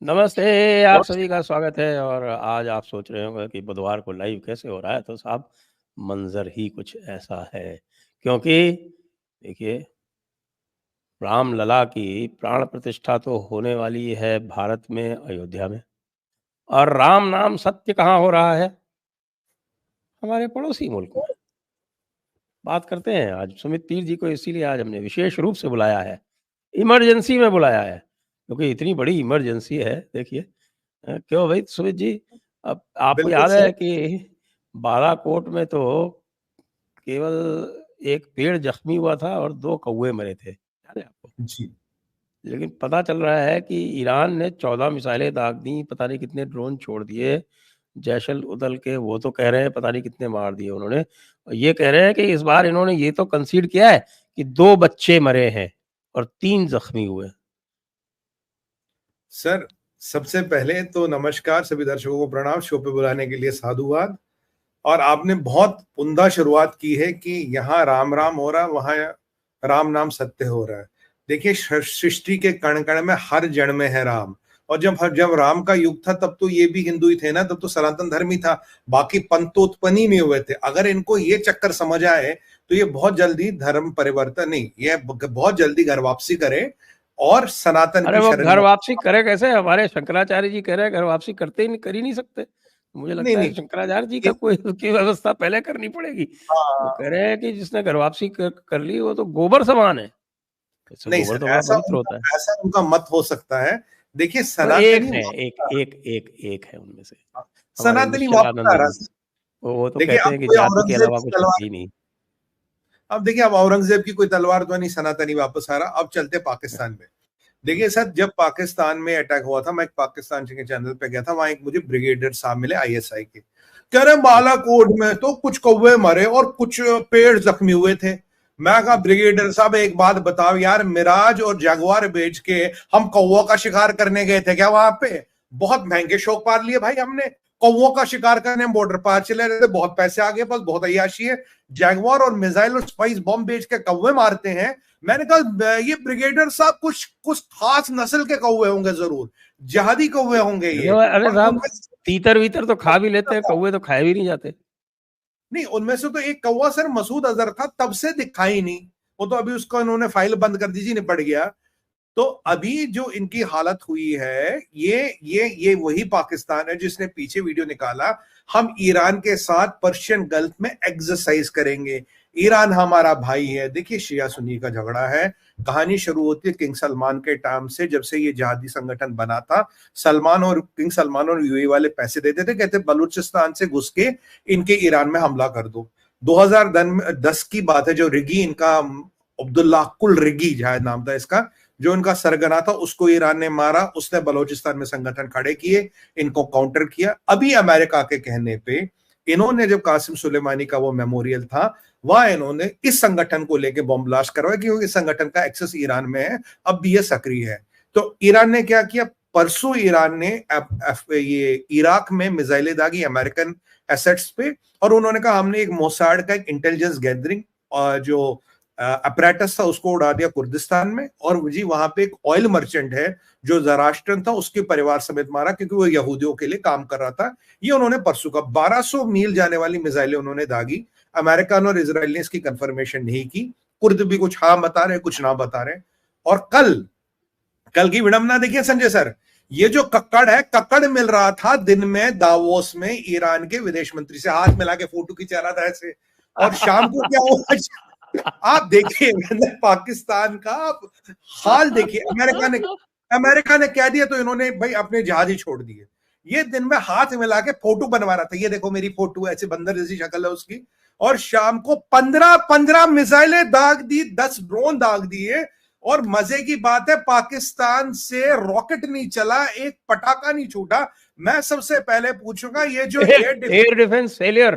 नमस्ते, आप सभी का स्वागत है। और आज आप सोच रहे होंगे कि बुधवार को लाइव कैसे हो रहा है, तो साहब मंज़र ही कुछ ऐसा है। क्योंकि देखिए, रामलला की प्राण प्रतिष्ठा तो होने वाली है भारत में, अयोध्या में। और राम नाम सत्य कहाँ हो रहा है? हमारे पड़ोसी मुल्क में। बात करते हैं आज सुमित तीर जी को, इसीलिए आज हमने विशेष रूप से बुलाया है। इमरजेंसी में बुलाया है, क्योंकि इतनी बड़ी इमरजेंसी है। देखिए, क्यों भाई सुमित जी, अब आपको बिल्कुल याद है सर। कि बालाकोट में तो केवल एक पेड़ जख्मी हुआ था और 2 कौवे मरे थे, याद है आपको? जी। लेकिन पता चल रहा है कि ईरान ने 14 मिसाइलें दाग दी, पता नहीं कितने ड्रोन छोड़ दिए। जैशल-उदल के वो तो कह रहे हैं पता नहीं कितने मार दिए उन्होंने। और ये कह रहे हैं कि इस बार इन्होंने ये तो कंसीड किया है कि 2 बच्चे मरे हैं और 3 जख्मी हुए। सर, सबसे पहले तो नमस्कार, सभी दर्शकों को प्रणाम, शो पे बुलाने के लिए साधुवाद। और आपने बहुत उम्दा शुरुआत की है कि यहाँ राम राम हो रहा है, वहाँ राम नाम सत्य हो रहा है। देखिए, सृष्टि के कण कण में हर जड़ में है राम। और जब राम का युग था तब तो ये भी हिंदू ही थे ना, तब तो सनातन धर्म ही था। बाकी पंथ तो उत्पन्न ही नहीं हुए थे। अगर इनको ये चक्कर समझ आए तो ये बहुत जल्दी धर्म परिवर्तन नहीं, ये बहुत जल्दी घर वापसी करे और सनातन अरे की वो शरण घर में। वापसी करे कैसे? हमारे शंकराचार्य जी कह रहे हैं घर वापसी करते ही नहीं, कर ही नहीं सकते। मुझे नहीं लगता है नहीं, शंकराचार्य जी का ये कोई की व्यवस्था पहले करनी पड़ेगी। वो कह हाँ, रहे हैं कि जिसने घर वापसी कर ली वो तो गोबर समान है। इससे नहीं गोबर सर, तो बड़ा पवित्र होता है। ऐसा उनका मत हो सकता है। देखिए, तो एक सनातनी है, एक वापस एक एक एक है उनमें से, हमारे सनातनी वापस निश्चलानंद आ रहा जी। है। वो तो देखिए, कहते अब हैं कि कोई जाति के औरंगजेब अलावा की कुछ है तलवार, ही नहीं। अब देखिए, अब औरंगजेब की कोई तलवार तो नहीं, सनातनी वापस आ रहा। अब चलते पाकिस्तान में। देखिए सर, जब पाकिस्तान में अटैक हुआ था, मैं एक पाकिस्तान के चैनल पे गया था, वहां एक मुझे ब्रिगेडियर साहब मिले आईएसआई के। कह रहे बालाकोट में तो कुछ कौवे मरे और कुछ पेड़ जख्मी हुए थे। मैं कहा, ब्रिगेडियर साहब एक बात बताओ यार, मिराज और जगुआर बेच के हम कौवों का शिकार करने गए थे क्या वहां पे? बहुत महंगे शौक पार लिए भाई हमने। कौवों का शिकार करने बॉर्डर पार चले रहे थे, बहुत पैसे आ गए, बस बहुत अय्याशी है। जैगवार और मिसाइल और स्पाइस बॉम्ब बेच के कौवे मारते हैं। मैंने कहा, ये ब्रिगेडियर साहब कुछ कुछ खास नस्ल के कौवे होंगे, जरूर जहादी कौवे होंगे ये। अरे और साहब, उनमें तीतर-वीतर तो खा भी लेते हैं, कौवे तो खाए भी नहीं जाते। नहीं, उनमें से तो एक कौवा सर मसूद अजहर था, तब से दिखा ही नहीं। वो तो अभी उसका उन्होंने फाइल बंद कर दी जी, निपट गया। तो अभी जो इनकी हालत हुई है, ये वही पाकिस्तान है जिसने पीछे वीडियो निकाला, हम ईरान के साथ पर्शियन गल्फ में एक्सरसाइज करेंगे। ईरान हमारा भाई है। देखिए, शिया सुन्नी का झगड़ा है। कहानी शुरू होती है किंग सलमान के टाइम से, जब से ये जिहादी संगठन बना था। किंग सलमान और यूएई वाले पैसे देते थे, कहते बलूचिस्तान से घुस के इनके ईरान में हमला कर दो। 2010 की बात है, जो रिगी इनका, अब्दुल्लाह कुल रिगी शायद नाम था इसका, जो इनका सरगना था, उसको ईरान ने मारा। उसने बलूचिस्तान में संगठन खड़े किए, इनको काउंटर किया। अभी अमेरिका के कहने पे इन्होंने, जब कासिम सुलेमानी का वो मेमोरियल था, वहां इन्होंने इस संगठन को लेके बॉम्ब ब्लास्ट करवाया, क्योंकि इस संगठन का एक्सेस ईरान में है, अब भी ये सक्रिय है। तो ईरान ने क्या किया, परसों ईरान ने ये इराक में मिसाइलें दागी अमेरिकन एसेट्स पे। और उन्होंने कहा, हमने एक मोसाड का एक इंटेलिजेंस गैदरिंग जो अपरेटस था, उसको उड़ा दिया कुर्दिस्तान में। और जी, वहां पे एक ऑयल मर्चेंट है जो जराष्ट्रन था, उसके परिवार समेत मारा, क्योंकि वो यहूदियों के लिए काम कर रहा था। ये उन्होंने परसों का 1200 मील जाने वाली मिसाइलें उन्होंने दागी। अमेरिकन और इसराइल ने इसकी कंफर्मेशन नहीं की। कुर्द भी कुछ हाँ बता रहे, कुछ ना बता रहे। और कल कल की विडंबना देखिए संजय सर, ये जो कक्कड़ है, कक्कड़ मिल रहा था दिन में दावोस में ईरान के विदेश मंत्री से, हाथ मिला के फोटो खिंचा रहा था ऐसे। और शाम को क्या हुआ, आप देखिए पाकिस्तान का हाल देखिए। अमेरिका ने कह दिया तो इन्होंने भाई अपने जहाज ही छोड़ दिए। ये दिन में हाथ मिला के फोटो बनवा रहा था, ये देखो मेरी फोटो, ऐसे बंदर जैसी शक्ल है उसकी। और शाम को 15 मिसाइलें दाग दी, 10 ड्रोन दाग दिए। और मजे की बात है, पाकिस्तान से रॉकेट नहीं चला, एक पटाखा नहीं छूटा। मैं सबसे पहले पूछूंगा, ये जो एयर डिफेंस फेलियर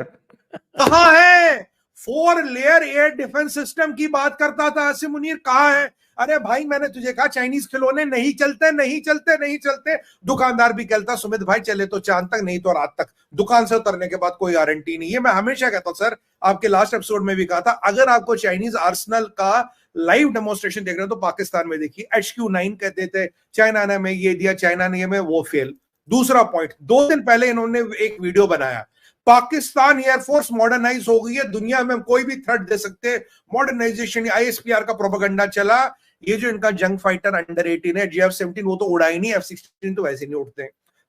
कहां है? 4 लेयर एयर डिफेंस सिस्टम की बात करता था आसिम मुनीर, कहां है? अरे भाई मैंने तुझे कहा चाइनीज खिलौने नहीं चलते, नहीं चलते, नहीं चलते। दुकानदार भी कहता सुमित भाई चले तो चांद तक, नहीं तो रात तक, दुकान से उतरने के बाद कोई गारंटी नहीं है। मैं हमेशा कहता हूं सर, आपके लास्ट एपिसोड में भी कहा था, अगर आपको चाइनीज आर्सनल का लाइव डेमोन्स्ट्रेशन देख रहे हो तो पाकिस्तान में देखिए। HQ9 कहते थे चाइना ने हमें ये दिया, चाइना ने हमें वो फेल। दूसरा पॉइंट, 2 दिन पहले इन्होंने एक वीडियो बनाया, पाकिस्तान एयरफोर्स मॉडर्नाइज हो गई है, दुनिया में कोई भी थ्रेट दे सकते, मॉडर्नाइजेशन, ISPR का प्रोपेगेंडा चला। ये जो इनका जंग फाइटर अंडर 18 है, GF-17, वो तो उड़ा ही नहीं, F-16 तो वैसे नहीं उड़ते।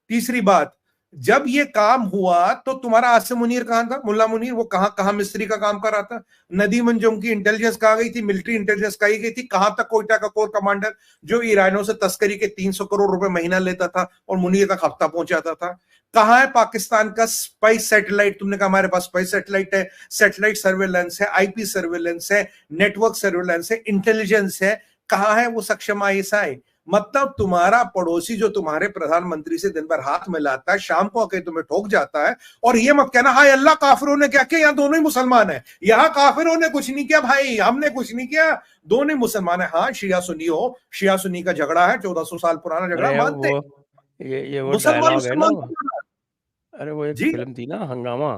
तीसरी बात, जब ये काम हुआ तो तुम्हारा आसिम मुनीर कहां था? मुल्ला मुनीर वो कहां मिस्त्री का काम कर रहा था? नदीम अंजुम की इंटेलिजेंस कहां गई थी? मिलिट्री इंटेलिजेंस कही गई थी? कहां तक कोयटा का कोर कमांडर जो ईरानियों से तस्करी के 300 करोड़ रुपए महीना लेता था और मुनीर तक हफ्ता पहुंचाता था? कहां है पाकिस्तान का स्पाइस सैटेलाइट? तुमने कहा हमारे पास स्पाइस सैटेलाइट है, सैटेलाइट सर्वेलेंस है, IP सर्वेलेंस है, नेटवर्क सर्वेलेंस है, इंटेलिजेंस है, कहां है वो सक्षम ISI? मतलब तुम्हारा पड़ोसी जो तुम्हारे प्रधानमंत्री से दिन भर हाथ मिलाता है, शाम को आके तुम्हें ठोक जाता है। और ये मत कहना हाय अल्लाह काफिरों ने क्या किया, यहाँ दोनों ही मुसलमान है। यहाँ काफिरों ने कुछ नहीं किया भाई, हमने कुछ नहीं किया, दोनों ही मुसलमान है। हाँ शिया सुन्नी हो, शिया सुन्नी का झगड़ा है, 1400 साल पुराना झगड़ा, मानते ये वो मुसलमान डायलॉग है ना, मुसलमान अरे वो एक जी। फिल्म थी ना हंगामा,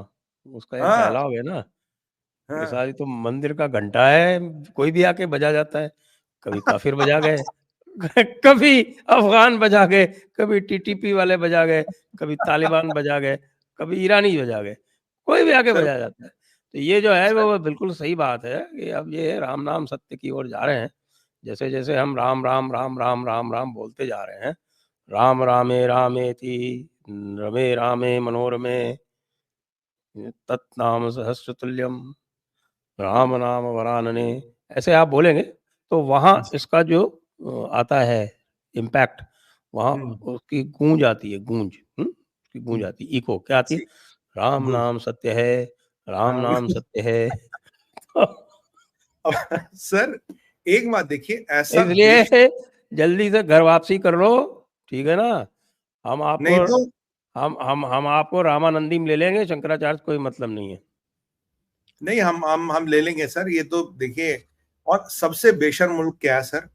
उसका एक हाँ डायलॉग है ना, ये हाँ। सारी तो मंदिर का घंटा है, कोई भी आके बजा जाता है। कभी काफिर बजा गए, कभी अफगान बजा गए, कभी TTP वाले बजा गए, कभी तालिबान बजा गए, कभी ईरानी बजा गए, कोई भी आके सर बजा जाता है। तो ये जो है सर वो बिल्कुल सही बात है कि अब ये राम नाम सत्य की ओर जा रहे हैं। जैसे जैसे हम राम राम राम राम राम राम बोलते जा रहे हैं, राम रामे रामेति रमे रामे मनोरमे तत्नाम सहस्रतुल्यम राम नाम वरानने, ऐसे आप बोलेंगे तो वहाँ इसका जो आता है इम्पैक्ट, वहाँ उसकी गूंज आती है, गूंज उसकी गूंज आती है, इको क्या आती है, राम गुड। नाम सत्य है, राम नाम सत्य है। सर एक बात देखिए, ऐसा देश इसलिए जल्दी से घर वापसी कर लो, ठीक है ना। हम आपको नहीं तो हम आपको रामानंदी में ले लेंगे, शंकराचार्य कोई मतलब नहीं है। नहीं, हम ले लेंगे सर, ये तो देखिए। और सबसे बेशर्म मुल्क क्या है सर,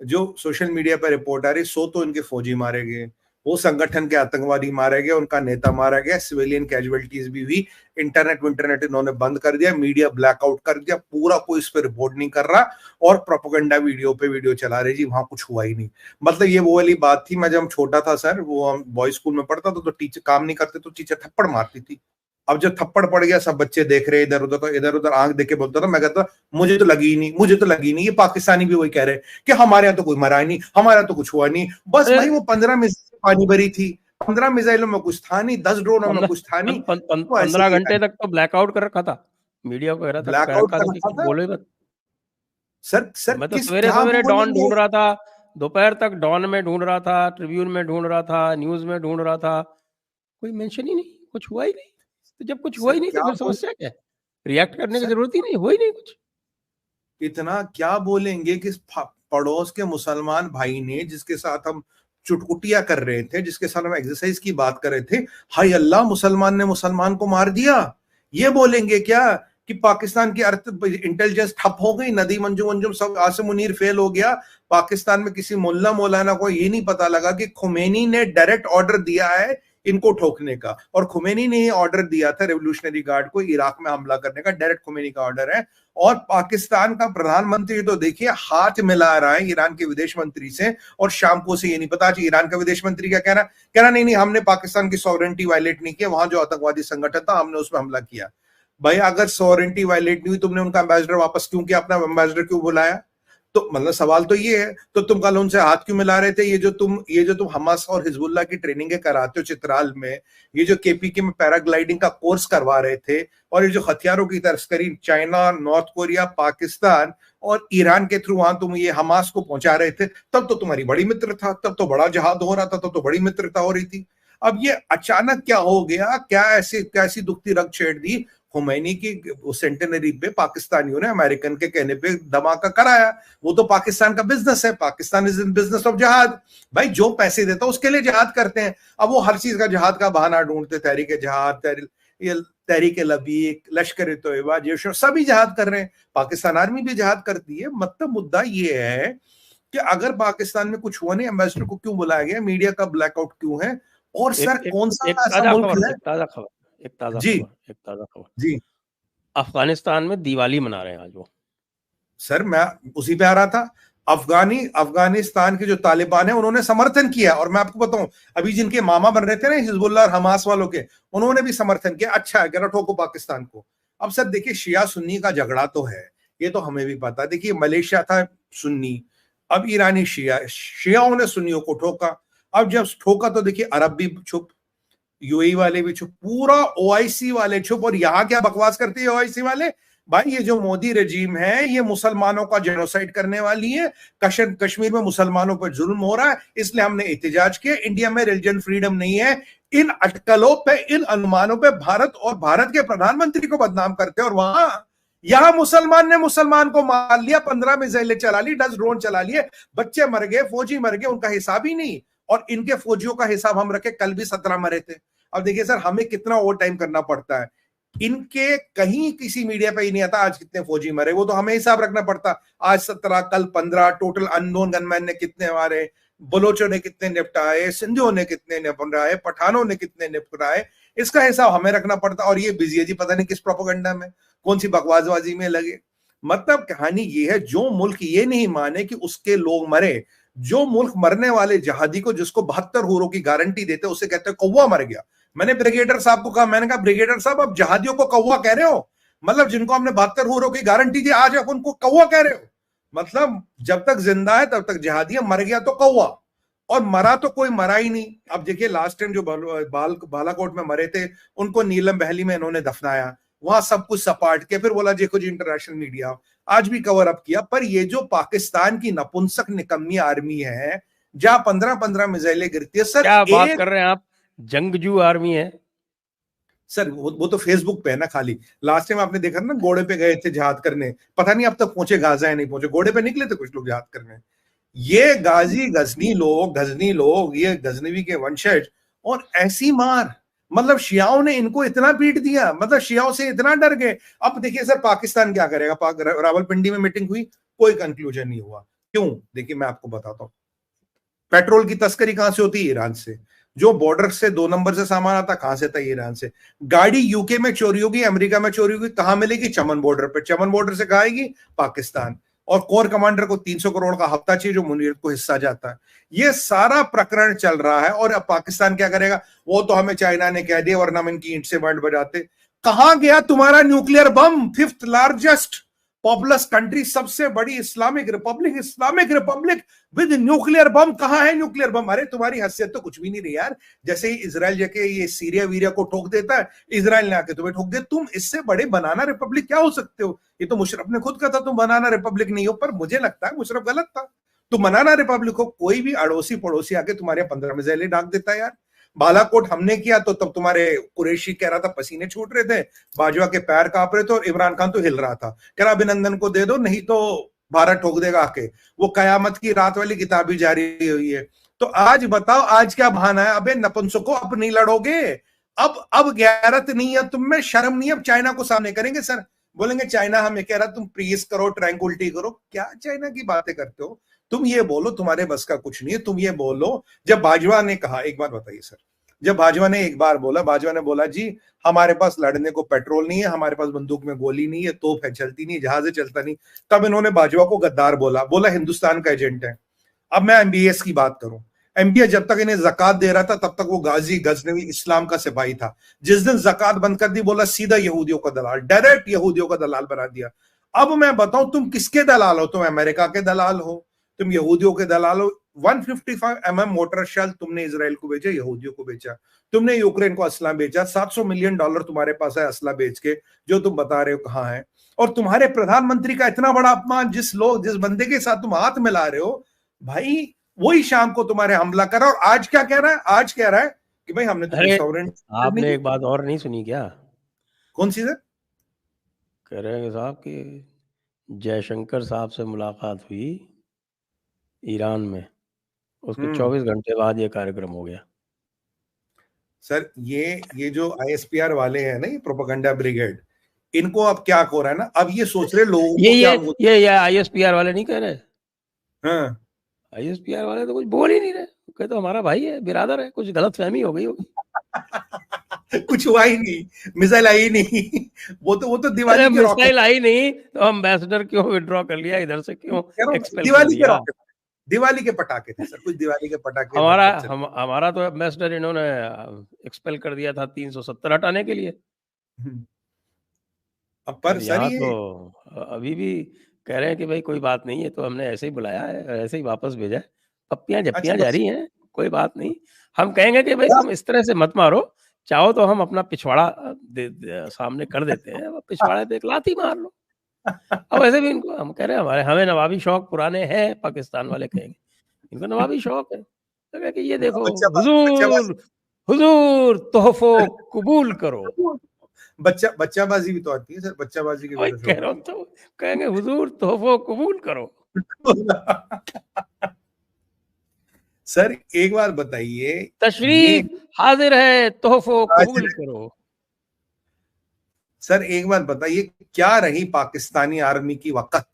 जो सोशल मीडिया पर रिपोर्ट आ रही, 100 तो इनके फौजी मारे गए, वो संगठन के आतंकवादी मारे गए, उनका नेता मारा गया, सिविलियन कैजुअलिटीज भी हुई, इंटरनेट इन्होंने बंद कर दिया, मीडिया ब्लैकआउट कर दिया, पूरा कोई इस पर रिपोर्ट नहीं कर रहा, और प्रोपेगेंडा वीडियो पे वीडियो चला रहे जी वहां कुछ हुआ ही नहीं। मतलब ये वो वाली बात थी, मैं जब छोटा था सर, वो हम बॉयज स्कूल में पढ़ता था, तो टीचर काम नहीं करते तो टीचर थप्पड़ मारती थी। अब जब थप्पड़ पड़ गया, सब बच्चे देख रहे इधर उधर, तो इधर उधर आंख देख के बोलता था, मैं कहता मुझे तो लगी ही नहीं, मुझे तो लगी नहीं। ये पाकिस्तानी भी वही कह रहे कि हमारे यहाँ तो कोई मरा नहीं, हमारे यहाँ तो कुछ हुआ नहीं। बस भाई वो 15 मिसाइल पानी भरी थी, 15 मिसाइलों में कुछ था नहीं, 10 ड्रोनों में कुछ था नहीं, तो ऐसे 15 ही घंटे तक तो ब्लैकआउट कर रखा था, मीडिया को कह ब्लैकआउट रखा था कर कि रखा कुछ था। बोलो ही मत। सर मैं तो किस सवेरे क्या सवेरे डॉन बोलेंगे? ढूंढ रहा था, दोपहर तक डॉन में ढूंढ रहा था, ट्रिब्यून में ढूंढ रहा था, न्यूज में ढूंढ रहा था, कोई मेंशन ही नहीं, कुछ हुआ ही नहीं। तो जब कुछ हुआ सर ही नहीं तो क्या फिर बोल समस्या क्या है? रिएक्ट करने की सर जरूरत ही नहीं, हुआ ही नहीं कुछ। इतना क्या बोलेंगे कि पड़ोस के मुसलमान भाई ने, जिसके साथ हम चुटकुटिया कर रहे थे, जिसके साथ हम एक्सरसाइज की बात कर रहे थे, हाय अल्लाह मुसलमान ने मुसलमान को मार दिया, ये बोलेंगे क्या कि पाकिस्तान की अर्थ इंटेलिजेंस ठप हो गई, नदीम अंजुम अंजुम सब, आसिम मुनीर फेल हो गया? पाकिस्तान में किसी मुल्ला मौलाना को ये नहीं पता लगा कि खुमैनी ने डायरेक्ट ऑर्डर दिया है इनको ठोकने का, और खुमैनी ने ही ऑर्डर दिया था रेवोल्यूशनरी गार्ड को इराक में हमला करने का, डायरेक्ट खुमैनी का ऑर्डर है। और पाकिस्तान का प्रधानमंत्री तो देखिए हाथ मिला रहा है ईरान के विदेश मंत्री से, और शाम को से ये नहीं पता कि ईरान का विदेश मंत्री क्या कह रहा नहीं नहीं हमने पाकिस्तान की सॉवरेंटी वायलेट नहीं किया, वहां जो आतंकवादी संगठन था हमने उसमें हमला किया। भाई अगर सॉवरेंटी वायलेट नहीं हुई, तुमने उनका एम्बेसडर वापस क्यों किया, अपना एम्बेसडर क्यों बुलाया? तो मतलब सवाल तो ये है, तो तुम कल उनसे हाथ क्यों मिला रहे थे? ये जो तुम हमास और हिजबुल्लाह की ट्रेनिंग कराते हो चित्राल में, ये जो KPK में पैराग्लाइडिंग का कोर्स करवा रहे थे, और ये जो हथियारों की तस्करी चाइना, नॉर्थ कोरिया, पाकिस्तान और ईरान के थ्रू वहां तुम ये हमास को पहुंचा रहे थे, तब तो तुम्हारी बड़ी मित्र था, तब तो बड़ा जहाद हो रहा था, तब तो बड़ी मित्रता हो रही थी। अब ये अचानक क्या हो गया? क्या ऐसी दुखती रग छेड़ दी? खुमैनी की सेंटेनरी पे पाकिस्तानियों ने अमेरिकन के कहने पे धमाका कराया। वो तो पाकिस्तान का बिजनेस है, Pakistan is in business of जहाद। भाई जो पैसे देता है उसके लिए जहाद करते हैं। अब वो हर चीज का जहाद का बहाना ढूंढते, तहरीक जहाद, तहरीक-ए-लबीक, लश्कर-ए-तोयबा, जैश सभी जिहाद कर रहे हैं, पाकिस्तान आर्मी भी जिहाद करती है। मतलब मुद्दा ये है कि अगर पाकिस्तान में कुछ हुआ नहीं, एम्बेसडर को क्यों बुलाया गया, मीडिया का ब्लैकआउट क्यों है, और एक सर एक कौन सा एक ऐसा ताज़ा मुल्क खबर है? एक ताज़ा खबर एक ताज़ा जी, खबर एक ताज़ा खबर जी। अफ़गानिस्तान में दिवाली मना रहे हैं आज वो। सर मैं उसी पे आ रहा था। अफगानिस्तान के जो तालिबान है उन्होंने समर्थन किया, और मैं आपको बताऊं अभी जिनके मामा बन रहे थे ना हिजबुल्लाह और हमास वालों के, उन्होंने भी समर्थन किया। अच्छा है, कह रहा ठोको पाकिस्तान को। अब सर देखिए, शिया सुन्नी का झगड़ा तो है, ये तो हमें भी पता है। देखिए मलेशिया था सुन्नी, अब ईरानी शियाओं ने सुन्नियों को ठोका। अब जब ठोका तो देखिए अरब भी चुप, यूएई वाले भी चुप, पूरा ओआईसी वाले चुप। और यहां क्या बकवास करते हैं ओआईसी वाले, भाई ये जो मोदी रजीम है ये मुसलमानों का जेनोसाइड करने वाली है, कश्मीर में मुसलमानों पर जुल्म हो रहा है, इसलिए हमने एहतजाज किया, इंडिया में रिलीजन फ्रीडम नहीं है। इन अटकलों पे, इन अनुमानों पे भारत और भारत के प्रधानमंत्री को बदनाम करते हैं। और वहां यहां मुसलमान ने मुसलमान को मार लिया, 15 मिसाइलें चला ली, 10 ड्रोन चला लिए, बच्चे मर गए, फौजी मर गए, उनका हिसाब ही नहीं। और इनके फौजियों का हिसाब हम रखे, कल भी 17 मरे थे। अब देखिए सर, हमें कितना ओवर टाइम करना पड़ता है, इनके कहीं किसी मीडिया पे ही नहीं आता आज कितने फौजी मरे, वो तो हमें हिसाब रखना पड़ता, आज 17 कल 15, टोटल अननोन गनमैन ने कितने मारे, बलोचों ने कितने निपटाए, सिंधियों ने कितने निपटाए, पठानों ने कितने निपटाए, इसका हिसाब हमें रखना पड़ता। और ये बिजी है जी पता नहीं किस प्रोपेगेंडा में, कौन सी बकवासबाजी में लगे। मतलब कहानी ये है, जो मुल्क ये नहीं माने कि उसके लोग मरे, जो मुल्क मरने वाले जहादी को, जिसको 72 हूरों की गारंटी देते, उसे कहते हैं कौवा मर गया। मैंने ब्रिगेडियर साहब को कहा, मैंने कहा ब्रिगेडियर साहब आप जहादियों को कौवा कह रहे हो, मतलब जिनको हमने 72 हूरों की गारंटी दी, आज आप उनको कौवा कह रहे हो। मतलब जब तक जिंदा है तब तक जहादी है, मर गया तो कौवा। और मरा तो कोई मरा ही नहीं। अब देखिए लास्ट टाइम जो बालाकोट में मरे थे, उनको नीलम बहली में इन्होंने दफनाया, वहां सब कुछ सपाट के फिर बोला देखो जी इंटरनेशनल मीडिया आज भी कवर अप किया। पर ये जो पाकिस्तान की नपुंसक निकम्मी आर्मी है, जहां 15-15 मिसाइलें गिरती है सर, क्या बात एक कर रहे हैं आप, जंगजू आर्मी है। सर वो तो फेसबुक पे है ना खाली। लास्ट टाइम आपने देखा ना, घोड़े पे गए थे जहाद करने, पता नहीं अब तक पहुंचे गाजा या नहीं पहुंचे, घोड़े पे निकले थे कुछ लोग जहाद करने। ये गाजी गजनी लोग, ये गजनवी के वंशज, और ऐसी मार, मतलब शियाओं ने इनको इतना पीट दिया, मतलब शियाओं से इतना डर गए। अब देखिए सर पाकिस्तान क्या करेगा, रावलपिंडी में मीटिंग हुई, कोई कंक्लूजन नहीं हुआ। क्यों? देखिए मैं आपको बताता हूं, पेट्रोल की तस्करी कहां से होती है? ईरान से। जो बॉर्डर से 2 नंबर से सामान आता कहां से था? ईरान से। गाड़ी यूके में चोरी होगी, अमेरिका में चोरी होगी, कहां मिलेगी? चमन बॉर्डर पे। चमन बॉर्डर से कहां आएगी? पाकिस्तान। और कोर कमांडर को 300 करोड़ का हफ्ता चाहिए जो मुनीर को हिस्सा जाता है। ये सारा प्रकरण चल रहा है। और अब पाकिस्तान क्या करेगा? वो तो हमें चाइना ने कह दिया वरना हम इनकी ईंट से बैंड बजाते। कहां गया तुम्हारा nuclear bomb? 5th largest populace country, सबसे बड़ी Islamic Republic with nuclear bomb. कहां है न्यूक्लियर बम? अरे तुम्हारी हैसियत तो कुछ भी नहीं रही यार। जैसे ही इजराइल जाके ये सीरिया वीरिया को ठोक देता है, इजराइल ने आके तुम्हें ठोक दिया। तुम इससे बड़े बनाना रिपब्लिक क्या हो सकते हो? ये तो मुशर्रफ ने खुद कहा था तुम बनाना रिपब्लिक नहीं हो, पर मुझे लगता है मुशर्रफ गलत था। तुम बनाना रिपब्लिक हो, कोई भी अड़ोसी पड़ोसी आके तुम्हारे 15 मिसाइलें दाग देता है यार। बालाकोट हमने किया तो तब तुम्हारे कुरैशी कह रहा था पसीने छूट रहे थे, बाजवा के पैर कांप रहे थे, और इमरान खान तो हिल रहा था, कह रहा अभिनंदन को दे दो नहीं तो भारत ठोक देगा आके। वो कयामत की रात वाली किताब भी जारी हुई है। तो आज बताओ, आज क्या बहाना है? अबे नपुंसको, अब नहीं लड़ोगे? अब गैरत नहीं है तुम में, शर्म नहीं है? अब चाइना को सामने करेंगे सर, बोलेंगे चाइना हमें कह रहा तुम प्रीज करो, ट्रैंकुलिटी करो। क्या चाइना की बातें करते हो तुम? ये बोलो तुम्हारे बस का कुछ नहीं है। तुम ये बोलो, जब बाजवा ने कहा, एक बात बताइए सर, जब बाजवा ने एक बार बोला, बाजवा ने बोला जी हमारे पास लड़ने को पेट्रोल नहीं है, हमारे पास बंदूक में गोली नहीं है, तोप है चलती नहीं, जहाज है चलता नहीं, तब इन्होंने बाजवा को गद्दार बोला हिंदुस्तान का एजेंट है। अब मैं एमबीएस की बात करूं, एमबीएस जब तक इन्हें जकात दे रहा था तब तक वो गाजी गजनवी इस्लाम का सिपाही था। जिस दिन जकात बंद कर दी, बोला सीधा यहूदियों का दलाल, डायरेक्ट यहूदियों का दलाल बना दिया। अब मैं बताऊं तुम किसके दलाल हो? तुम अमेरिका के दलाल हो, तुम यहूदियों के दलाल हो। 155 मोटर शेल तुमने इसराइल को बेचा, यहूदियों को बेचा। तुमने यूक्रेन को असला बेचा, $700 मिलियन तुम्हारे पास है असला बेच के, जो तुम बता रहे हो कहां है। और तुम्हारे प्रधानमंत्री का इतना बड़ा अपमान, जिस बंदे के साथ तुम हाथ मिला रहे हो भाई, वही शाम को तुम्हारे हमला करा। और आज क्या कह रहा है? आज कह रहा है कि भाई हमने तो कोई अरे सॉवरेनिटी नहीं आपने की। एक बात और नहीं सुनी क्या? कौन सी सर? कह रहे हैं साहब कि जयशंकर साहब से मुलाकात हुई ईरान में, उसके 24 घंटे बाद ये कार्यक्रम हो गया। सर ये जो ISPR वाले हैं ना, ये प्रोपेगेंडा ब्रिगेड, इनको अब क्या हो रहा है ना, अब ये सोच रहे लोगों को क्या ये ISPR वाले नहीं कह रहे, हाँ ISPR वाले तो कुछ बोल ही नहीं रहे, कहते तो हमारा भाई है, बिरादर है, कुछ गलतफहमी हो गई होगी। कुछ हुआ ही नहीं, मिसाइल आई नहीं। वो तो दिवाली के रॉकेट, मिसाइल आई नहीं तो एम्बेसडर क्यों विड्रॉ कर लिया इधर से, क्यों एक्सपेल कर दिवाली के दिया? रॉकेट, दिवाली के पटाखे थे सर, कुछ दिवाली के पटाखे हमारा तो एम्बेसडर इन्होंने एक्सपेल कर दिया था 370 हटाने के लिए। पर सर ये तो अभी भी कह रहे हैं कि भाई कोई बात नहीं है, तो हमने ऐसे ही बुलाया है, ऐसे ही वापस भेजा है, पप्पियां झप्पियां अच्छा, जारी हैं, कोई बात नहीं। हम कहेंगे कि भाई तुम इस तरह से मत मारो, चाहो तो हम अपना पिछवाड़ा सामने कर देते हैं, पिछवाड़े पे एक लाठी मार लो। अब वैसे भी इनको हम कह रहे हैं हमें नवाबी शौक पुराने हैं, पाकिस्तान वाले कहेंगे इनको नवाबी शौक है, तो कि ये देखो हुजूर हुजूर तोहफो कबूल करो, बच्चाबाजी भी तो आती है सर, बच्चाबाजी के भी कह रहा हूं, तो कहेंगे हुजूर तोहफो कबूल करो। सर एक बार बताइए, तशरीफ हाजिर है, तोहफो कबूल करो। सर एक बात बताइए, क्या रही पाकिस्तानी आर्मी की वक़्त,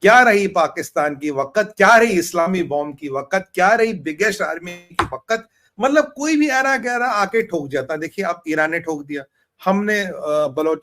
क्या रही पाकिस्तान की वक़्त, क्या रही इस्लामी बॉम्ब की वक़्त, क्या रही बिगेस्ट आर्मी की वक़्त? मतलब कोई भी आना कह रहा आके ठोक जाता। देखिए अब ईरान ने ठोक दिया, हमने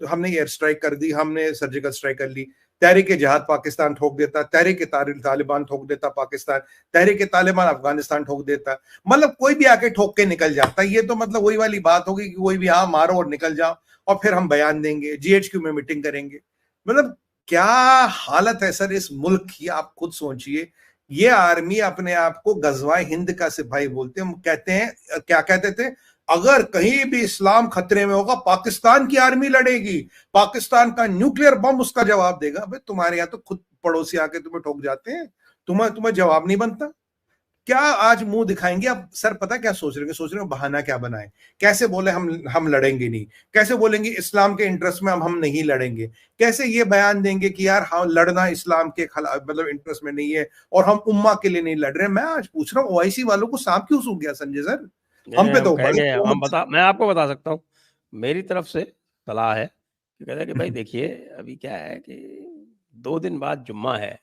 हमने एयर स्ट्राइक कर दी, हमने सर्जिकल स्ट्राइक कर ली, तहरीक जिहाद पाकिस्तान ठोक देता, तहरीक तालिबान ठोक देता पाकिस्तान, तहरीक तालिबान अफगानिस्तान ठोक देता। मतलब कोई भी आके ठोक के निकल जाता। ये तो मतलब वही वाली बात होगी कि कोई भी हाँ मारो और निकल जाओ, और फिर हम बयान देंगे, GHQ में मीटिंग करेंगे। मतलब क्या हालत है सर इस मुल्क की, आप खुद सोचिए। ये आर्मी अपने आप को गजवाए हिंद का सिपाही बोलते हैं। कहते हैं, क्या कहते थे, अगर कहीं भी इस्लाम खतरे में होगा पाकिस्तान की आर्मी लड़ेगी, पाकिस्तान का न्यूक्लियर बम उसका जवाब देगा। भाई तुम्हारे यहाँ तो खुद पड़ोसी आके तुम्हें ठोक जाते हैं, तुम्हें जवाब नहीं बनता। क्या आज मुंह दिखाएंगे आप? सर पता क्या सोच रहे हैं बहाना क्या बनाए, कैसे बोले हम लड़ेंगे नहीं, कैसे बोलेंगे इस्लाम के इंटरेस्ट में हम नहीं लड़ेंगे, कैसे ये बयान देंगे कि यार हाँ लड़ना इस्लाम के मतलब इंटरेस्ट में नहीं है और हम उम्मा के लिए नहीं लड़ रहे। मैं आज पूछ रहा हूँ OIC वालों को सांप क्यों सूख गया संजय सर? हम पे तो मैं आपको बता सकता हूँ, मेरी तरफ से सलाह है कि कहते हैं कि भाई देखिए अभी क्या है कि 2 दिन बाद जुम्मा है,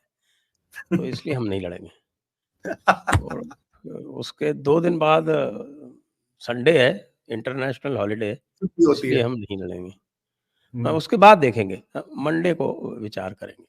तो इसलिए हम नहीं लड़ेंगे। और उसके 2 दिन बाद संडे है, इंटरनेशनल हॉलिडे, इसलिए हम नहीं लड़ेंगे। उसके बाद देखेंगे, मंडे को विचार करेंगे,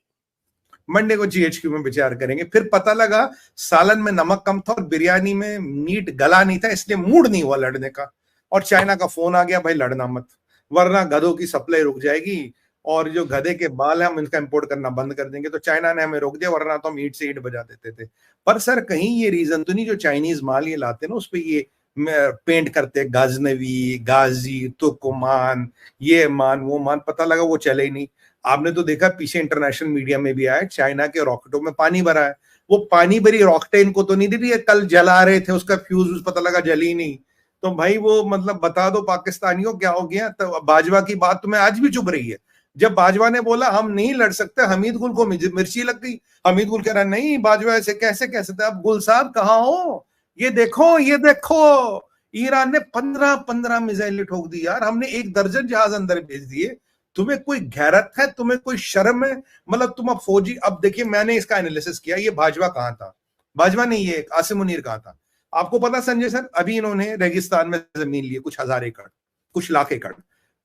मंडे को GHQ में विचार करेंगे। फिर पता लगा सालन में नमक कम था और बिरयानी में मीट गला नहीं था, इसलिए मूड नहीं हुआ लड़ने का, और चाइना का फोन आ गया भाई लड़ना मत, वरना गधों की सप्लाई रुक जाएगी और जो गधे के बाल है हम इनका इंपोर्ट करना बंद कर देंगे। तो चाइना ने हमें रोक दिया, वरना तो हम ईंट से ईंट बजा देते थे। पर सर कहीं ये रीजन तो नहीं जो चाइनीज माल ये लाते ना उस पर ये पेंट करते गाजनवी, गाजी, तुर्कमान, ये मान वो मान, पता लगा वो चले ही नहीं। आपने तो देखा पीछे इंटरनेशनल मीडिया में भी आया, चाइना के रॉकेटों में पानी भरा है। वो पानी भरी रॉकेटें इनको तो नहीं दी थी, कल जला रहे थे उसका फ्यूज, पता लगा जली नहीं। तो भाई वो मतलब बता दो पाकिस्तानियों क्या हो गया। तो बाजवा की बात तुम्हें आज भी चुभ रही है। जब बाजवा ने बोला हम नहीं लड़ सकते, हमीद गुल को मिर्ची लग गई। हमीद गुल कह रहा नहीं बाजवा ऐसे कैसे कह सकते। अब गुल साहब कहाँ हो, ये देखो ये देखो, ईरान ने 15 मिसाइलें ठोक दी यार, हमने 1 दर्जन जहाज अंदर भेज दिए। तुम्हें कोई गैरत है, तुम्हें कोई शर्म है? मतलब तुम अब फौजी, अब देखिए मैंने इसका एनालिसिस किया, ये बाजवा कहां था, बाजवा नहीं ये आसिम मुनीर कहां था। आपको पता संजय सर, अभी इन्होंने रेगिस्तान में जमीन ली, कुछ हजार एकड़, कुछ लाख एकड़।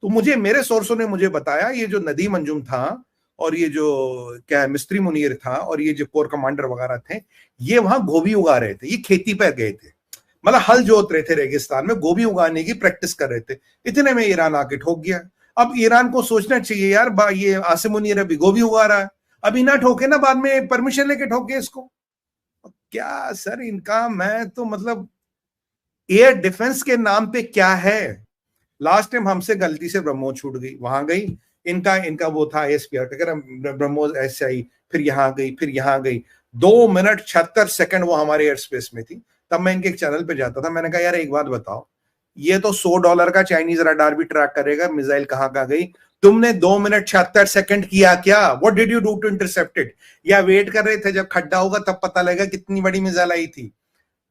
तो मुझे मेरे सोर्सों ने मुझे बताया ये जो नदीम अंजुम था और ये जो क्या मिस्त्री मुनीर था और ये जो कोर कमांडर वगैरह थे, ये वहां गोभी उगा रहे थे, ये खेती पर गए थे, मतलब हल जोत रहे थे रेगिस्तान में, गोभी उगाने की प्रैक्टिस कर रहे थे। इतने में ईरान आके ठोक गया। अब ईरान को सोचना चाहिए यार, ये आसिम मुनीर अभी गोभी उगा रहा है, अभी ना ठोके ना बाद में परमिशन लेके ठोके इसको। क्या सर इनका, मैं तो मतलब एयर डिफेंस के नाम पे क्या है। लास्ट टाइम हमसे गलती से ब्रह्मोस छूट गई, वहां गई, इनका वो था ISPR, ब्रह्मोस ऐसे आई, फिर यहां गई, फिर यहां गई, 2 मिनट 76 सेकंड वो हमारे एयर स्पेस में थी। तब मैं इनके एक चैनल पे जाता था, मैंने कहा यार एक बात बताओ, ये तो $100 का चाइनीज रडार भी ट्रैक करेगा मिसाइल कहां कहां गई, तुमने 2 मिनट 76 सेकंड किया क्या? What did you do to intercept it? या वेट कर रहे थे जब खड्डा होगा तब पता लगेगा कितनी बड़ी मिसाइल आई थी?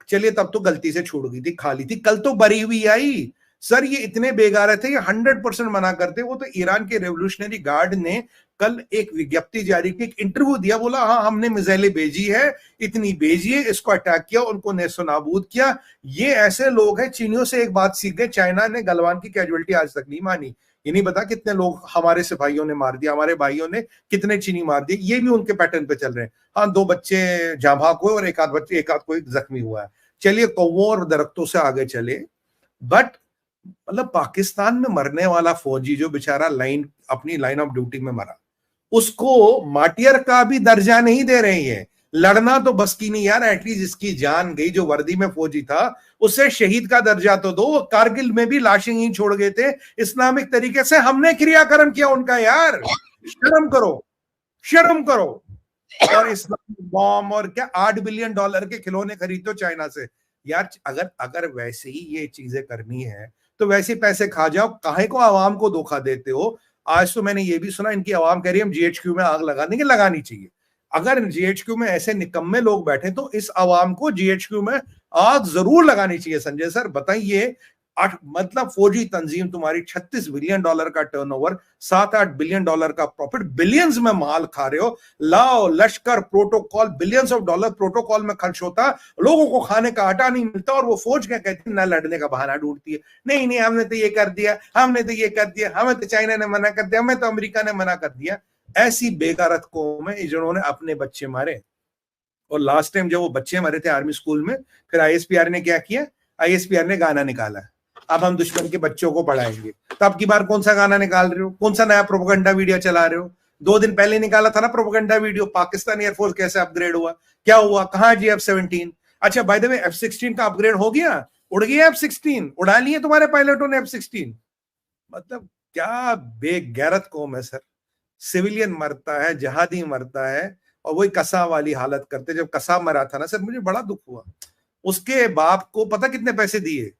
चलिए तब तो गलती से छूट गई थी, खाली थी, कल तो बरी हुई आई। सर ये इतने बेगारत थे, ये 100% मना करते। वो तो ईरान के रेवोल्यूशनरी गार्ड ने कल एक विज्ञप्ति जारी की, एक इंटरव्यू दिया, बोला हाँ हमने मिसाइलें भेजी है, इतनी भेजी है, इसको अटैक किया, उनको नेस्तनाबूद किया। ये ऐसे लोग हैं, चीनियों से एक बात सीख गए, चाइना ने गलवान की कैजुअलिटी आज तक नहीं मानी। ये नहीं पता कितने लोग हमारे सिपाहियों ने मार दिया, हमारे भाइयों ने कितने चीनी मार दिए, ये भी उनके पैटर्न पे चल रहे हैं। हाँ 2 बच्चे जाँ हुए और एक आध कोई जख्मी हुआ है। चलिए कौवों और दरख्तों से आगे चले, बट मतलब पाकिस्तान में मरने वाला फौजी जो बेचारा अपनी लाइन ऑफ ड्यूटी में मरा, उसको मार्टियर का भी दर्जा नहीं दे रही है। लड़ना तो बस की नहीं यार, एटलीस्ट जिसकी जान गई, जो वर्दी में फौजी था, उससे शहीद का दर्जा तो दो। कारगिल में भी लाशें ही छोड़ गए थे इस्लामिक तरीके से, हमने क्रियाकर्म किया उनका। यार शर्म करो, शर्म करो। और इस्लामिक बॉम्ब और क्या $8 बिलियन के खिलौने खरीदो चाइना से। यार अगर वैसे ही ये चीजें करनी है तो वैसे पैसे खा जाओ, काहे को आवाम को धोखा देते हो। आज तो मैंने ये भी सुना इनकी आवाम कह रही है हम जीएचक्यू में आग लगा देंगे, लगानी चाहिए। अगर जीएचक्यू में ऐसे निकम्मे लोग बैठे तो इस आवाम को जीएचक्यू में आग जरूर लगानी चाहिए। संजय सर बताइए, मतलब फौजी तंजीम तुम्हारी $36 बिलियन का टर्नओवर, $7-8 बिलियन का प्रॉफिट, बिलियंस में माल खा रहे हो। लाओ लश्कर protocol, billions of dollar protocol में खर्च होता, लोगों को खाने का आटा नहीं मिलता, और वो फौज क्या कहती है, ना लड़ने का बहाना ढूंढती है। नहीं नहीं हमने तो ये कर दिया, हमने तो ये कर दिया, हमें तो चाइना ने मना कर दिया, हमें तो अमेरिका ने मना कर दिया। ऐसी बेगारत कौम है जिन्होंने अपने बच्चे मारे। और लास्ट टाइम जब वो बच्चे मरे थे आर्मी स्कूल में, फिर आईएसपीआर ने क्या किया, आईएसपीआर ने गाना निकाला, अब हम दुश्मन के बच्चों को पढ़ाएंगे। तो अब की बार कौन सा गाना निकाल रहे हो, कौन सा नया प्रोपेगेंडा वीडियो चला रहे हो? 2 दिन पहले निकाला था ना प्रोपेगेंडा वीडियो, पाकिस्तान एयरफोर्स कैसे अपग्रेड हुआ, क्या हुआ, कहां जी F-17। अच्छा बाय द वे F-16 का अपग्रेड हो गया, उड़ गया F-16, उड़ा लिए तुम्हारे पायलटों ने F-16। मतलब क्या बेगैरत कौम है सर। सिविलियन मरता है, जहादी मरता है, और वही कसा वाली हालत करते। जब कसा मरा था ना सर, मुझे बड़ा दुख हुआ। उसके बाप को पता कितने पैसे दिए,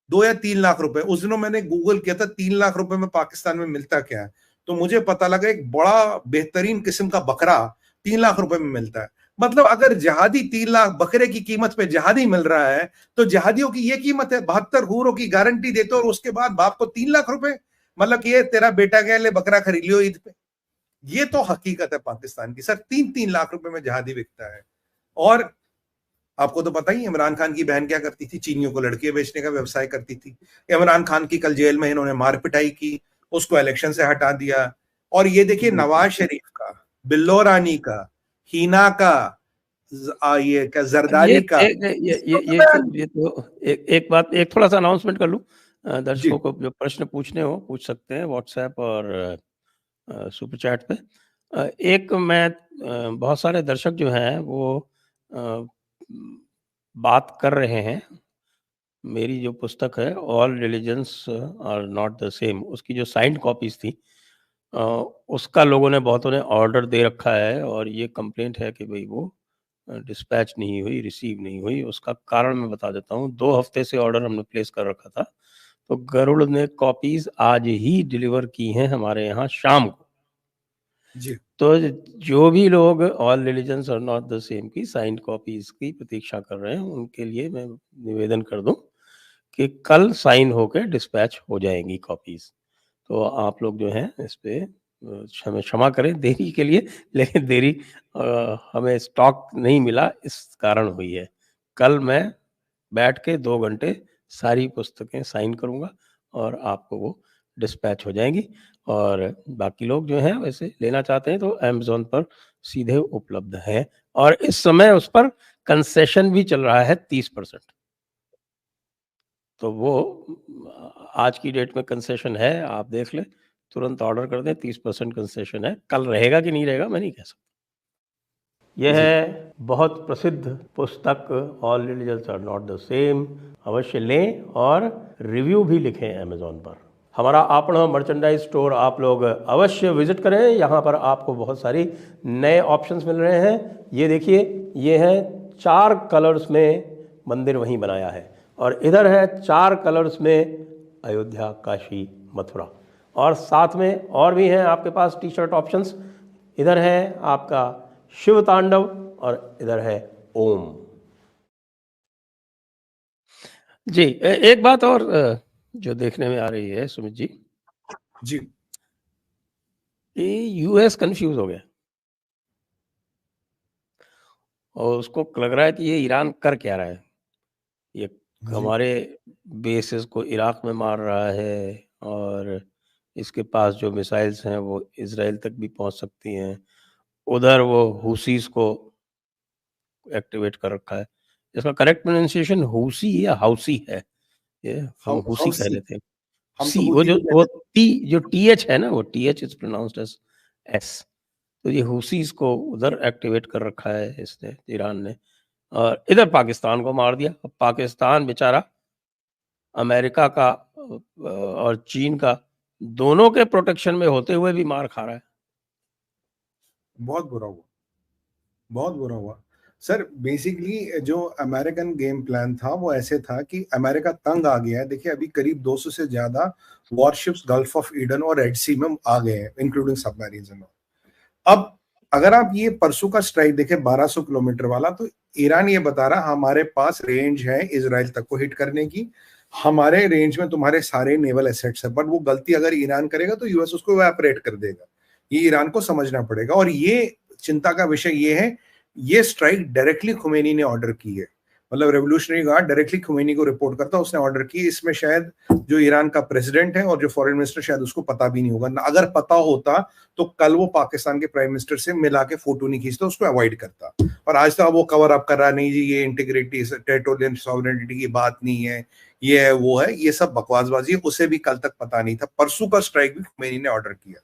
2 या 3 लाख रुपए। उस दिनों मैंने गूगल किया था 3 लाख रुपए में पाकिस्तान में मिलता क्या है, तो मुझे पता लगा एक बड़ा बेहतरीन किस्म का बकरा 3 लाख रुपए में मिलता है। मतलब अगर जहादी 3 लाख बकरे की कीमत पे जहादी मिल रहा है, तो जहादियों की ये कीमत है। 72 हूरों की गारंटी देते और उसके बाद बाप को 3 लाख रुपए, मतलब कि ये तेरा बेटा गया ले बकरा खरीद लियो ईद पे। ये तो हकीकत है पाकिस्तान की सर, 3-3 लाख रुपए में जहादी बिकता है। और आपको तो पता ही इमरान खान की बहन क्या करती थी, चीनियों को लड़कियां बेचने का व्यवसाय करती थी। इमरान खान की कल जेल में इन्होंने मार पिटाई की, उसको इलेक्शन से हटा दिया। और ये देखिए नवाज शरीफ का, बिल्लो रानी का, हिना का, ये क्या जरदारी का, एक बात, एक थोड़ा सा अनाउंसमेंट कर लूं। जी दर्शकों को जो प्रश्न पूछने हो पूछ सकते हैं व्हाट्सएप और सुपर चैट पे। एक मैं बहुत सारे दर्शक जो हैं वो बात कर रहे हैं, मेरी जो पुस्तक है all religions are not the same, उसकी जो साइंड कॉपीज थी, उसका लोगों ने बहुतों ने ऑर्डर दे रखा है, और ये कंप्लेंट है कि भाई वो डिस्पैच नहीं हुई, रिसीव नहीं हुई। उसका कारण मैं बता देता हूँ। 2 हफ्ते से ऑर्डर हमने प्लेस कर रखा था, तो गरुड़ ने कॉपीज आज ही डिलीवर की हैं हमारे यहाँ शाम को। जी तो जो भी लोग all religions are not the same की साइंड कॉपीज की प्रतीक्षा कर रहे हैं, उनके लिए मैं निवेदन कर दूं कि कल साइन होकर डिस्पैच हो जाएंगी कॉपीज। तो आप लोग जो हैं इस पे क्षमा करें देरी के लिए, लेकिन देरी हमें स्टॉक नहीं मिला इस कारण हुई है। कल मैं बैठ के 2 घंटे सारी पुस्तकें साइन करूंगा और आपको वो डिस्पैच हो जाएंगी। और बाकी लोग जो हैं वैसे लेना चाहते हैं तो अमेज़न पर सीधे उपलब्ध है, और इस समय उस पर कंसेशन भी चल रहा है 30%। तो वो आज की डेट में कंसेशन है, आप देख लें, तुरंत ऑर्डर कर दें, 30% कंसेशन है। कल रहेगा कि नहीं रहेगा मैं नहीं कह सकता। यह है बहुत प्रसिद्ध पुस्तक all religions are not the same. अवश्य लें और रिव्यू भी लिखें अमेज़न पर। हमारा अपना मर्चेंडाइज स्टोर आप लोग अवश्य विजिट करें। यहाँ पर आपको बहुत सारी नए ऑप्शंस मिल रहे हैं। ये देखिए, ये है 4 कलर्स में मंदिर वहीं बनाया है, और इधर है 4 कलर्स में अयोध्या, काशी, मथुरा, और साथ में और भी हैं आपके पास टी शर्ट ऑप्शंस। इधर है आपका शिव तांडव और इधर है ओम। जी एक बात और जो देखने में आ रही है सुमित जी, जी कि यूएस कंफ्यूज हो गया और उसको लग रहा है कि ये ईरान कर क्या रहा है। ये जी हमारे बेसेस को इराक में मार रहा है और इसके पास जो मिसाइल्स हैं वो इजराइल तक भी पहुंच सकती हैं। उधर वो हुसीस को एक्टिवेट कर रखा है। इसका करेक्ट प्रोनाउंसिएशन हुसी या हाउसी है? ये हम हुसी कह हाउसी, लेते हैं। हम तो सी वो हूती जो भी वो कहते टी जो टीएच है ना, वो TH is pronounced as S. तो ये हुसीस को उधर एक्टिवेट कर रखा है इसने, ईरान ने, और इधर पाकिस्तान को मार दिया। अब पाकिस्तान बेचारा अमेरिका का और चीन का दोनों के प्रोटेक्शन में होते हुए भी मार खा रहा है। बहुत बुरा हुआ, बहुत बुरा हुआ सर। बेसिकली जो अमेरिकन गेम प्लान था वो ऐसे था कि अमेरिका तंग आ गया है। देखिए अभी करीब 200 से ज्यादा वॉरशिप्स गल्फ ऑफ ईडन और रेड सी में आ गए हैं, इंक्लूडिंग सबमरीन्स एंड ऑल। अब अगर आप ये परसों का स्ट्राइक देखें 1200 किलोमीटर वाला, तो ईरान ये बता रहा हमारे पास रेंज है इजराइल तक को हिट करने की, हमारे रेंज में तुम्हारे सारे नेवल एसेट्स है। बट वो गलती अगर ईरान करेगा तो यूएस उसको इवेपोरेट कर देगा। ये ईरान को समझना पड़ेगा। और ये चिंता का विषय ये है, ये स्ट्राइक डायरेक्टली खुमैनी ने ऑर्डर की है। मतलब रेवोल्यूशनरी गार्ड डायरेक्टली खुमैनी को रिपोर्ट करता, उसने ऑर्डर की। इसमें शायद जो ईरान का प्रेसिडेंट है और जो फॉरेन मिनिस्टर, शायद उसको पता भी नहीं होगा। अगर पता होता तो कल वो पाकिस्तान के प्राइम मिनिस्टर से मिला के फोटो नहीं खींचता, उसको अवॉइड करता। और आज तक वो कवर अप कर रहा, नहीं जी ये इंटीग्रिटी टेरिटोरियल सॉवरेनिटी की बात नहीं है, ये है वो है, ये सब बकवासबाजी है। उसे भी कल तक पता नहीं था। परसों का स्ट्राइक भी खुमैनी ने ऑर्डर किया।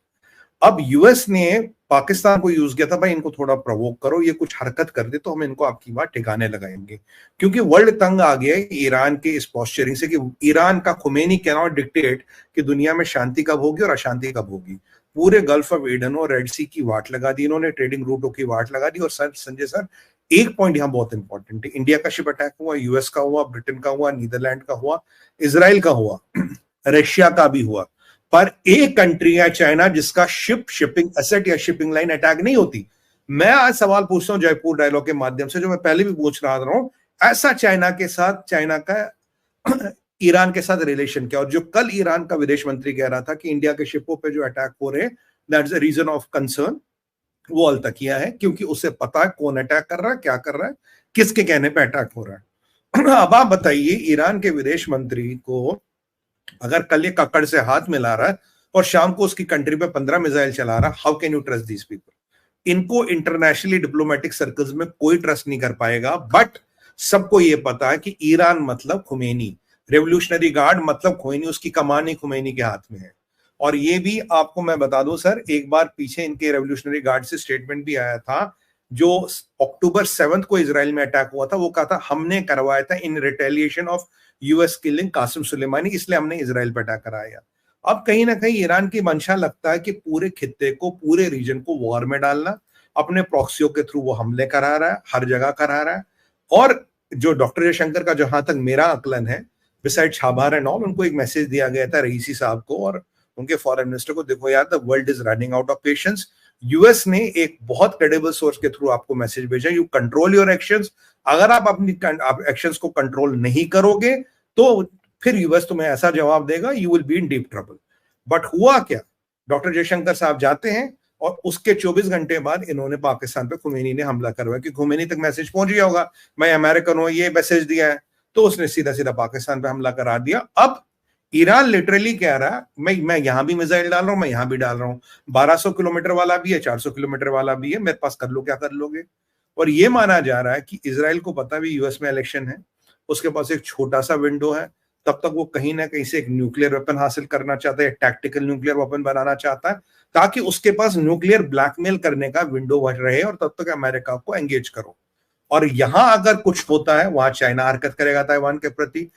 अब यूएस ने पाकिस्तान को यूज किया था, भाई इनको थोड़ा प्रवोक करो, ये कुछ हरकत कर दे तो हम इनको आपकी बात ठिकाने लगाएंगे। क्योंकि वर्ल्ड तंग आ गया है ईरान के इस पोस्चरिंग से कि ईरान का खुमैनी कैन नॉट डिक्टेट कि दुनिया में शांति कब होगी और अशांति कब होगी। पूरे गल्फ ऑफ एडन और रेड सी की वाट लगा दी इन्होंने, ट्रेडिंग रूटों की वाट लगा दी। और सर संजय सर, एक पॉइंट यहां बहुत इंपॉर्टेंट है। इंडिया का शिप अटैक हुआ, यूएस का हुआ, ब्रिटेन का हुआ, नीदरलैंड का हुआ, इसराइल का हुआ, रशिया का भी हुआ। पर एक कंट्री है चाइना जिसका शिपिंग एसेट या शिपिंग लाइन अटैक नहीं होती। मैं आज सवाल पूछता हूं जयपुर डायलॉग के माध्यम से, जो मैं पहले भी पूछ रहा हूं, ऐसा चाइना के साथ, चाइना का ईरान के साथ रिलेशन क्या? और जो कल ईरान का विदेश मंत्री कह रहा था कि इंडिया के शिपों पे जो अटैक हो रहे हैं, that's a reason of concern, वो अलतकिया है। क्योंकि उसे पता है कौन अटैक कर रहा है, क्या कर रहा है, किसके कहने पे अटैक हो रहा है। अब आप बताइए, ईरान के विदेश मंत्री को अगर कल ये कक्कड़ से हाथ मिला रहा है और शाम को उसकी कंट्री पे 15 मिसाइल चला रहा, how can you trust these people? इनको इंटरनेशनली डिप्लोमेटिक सर्कल्स में कोई ट्रस्ट नहीं कर पाएगा। बट सबको ये पता है कि ईरान मतलब खुमैनी, रेवोल्यूशनरी गार्ड मतलब खुमैनी, उसकी कमान ही खुमैनी के हाथ में है। और ये भी आपको मैं बता दूं सर, एक बार पीछे इनके रेवोल्यूशनरी गार्ड से स्टेटमेंट भी आया था, जो अक्टूबर 7 को इसराइल में अटैक हुआ था, वो कहा था हमने करवाया था in retaliation of US killing Qasem Soleimani, इसलिए हमने इसराइल पर अटैक कराया। अब कहीं ना कहीं ईरान की मंशा लगता है कि पूरे खित्ते को, पूरे रीजन को वॉर में डालना, अपने प्रॉक्सियों के थ्रू वो हमले करा रहा है, हर जगह करा रहा है। और जो डॉक्टर जयशंकर का, जहां तक मेरा आकलन है, बिसाइड छाबार एंड ऑल, उनको एक मैसेज दिया गया था रईसी साहब को और उनके फॉरेन मिनिस्टर को, देखो यार the world is running out of patience. US ने एक बहुत क्रेडिबल सोर्स के थ्रू आपको मैसेज भेजा, यू कंट्रोल योर एक्शंस। अगर आप अपनी एक्शंस को कंट्रोल नहीं करोगे तो फिर यूएस तुम्हें ऐसा जवाब देगा, you will be in deep trouble. But हुआ क्या, डॉक्टर जयशंकर साहब जाते हैं और उसके 24 घंटे बाद इन्होंने पाकिस्तान पे खुमैनी ने हमला करवाया। कि खुमैनी तक मैसेज पहुंच गया होगा, मैं अमेरिकन हूं, ये मैसेज दिया है, तो उसने सीधा सीधा पाकिस्तान पे हमला करा दिया। अब ईरान लिटरली कह रहा है, मैं यहां भी मिसाइल डाल रहा हूं, मैं यहां भी डाल रहा हूं, 1200 किलोमीटर वाला भी है, 400 किलोमीटर वाला भी है, मेरे पास कर लो क्या कर लोगे। और ये माना जा रहा है कि इसराइल को पता भी यूएस में इलेक्शन है, उसके पास एक छोटा सा विंडो है, तब तक वो कहीं ना कहीं से एक न्यूक्लियर वेपन हासिल करना चाहता है, टैक्टिकल न्यूक्लियर वेपन बनाना चाहता है, ताकि उसके पास न्यूक्लियर ब्लैकमेल करने का विंडो रहे और तब तक अमेरिका को एंगेज करो। और यहां अगर कुछ होता है, वहां चाइना हरकत करेगा ताइवान के प्रति,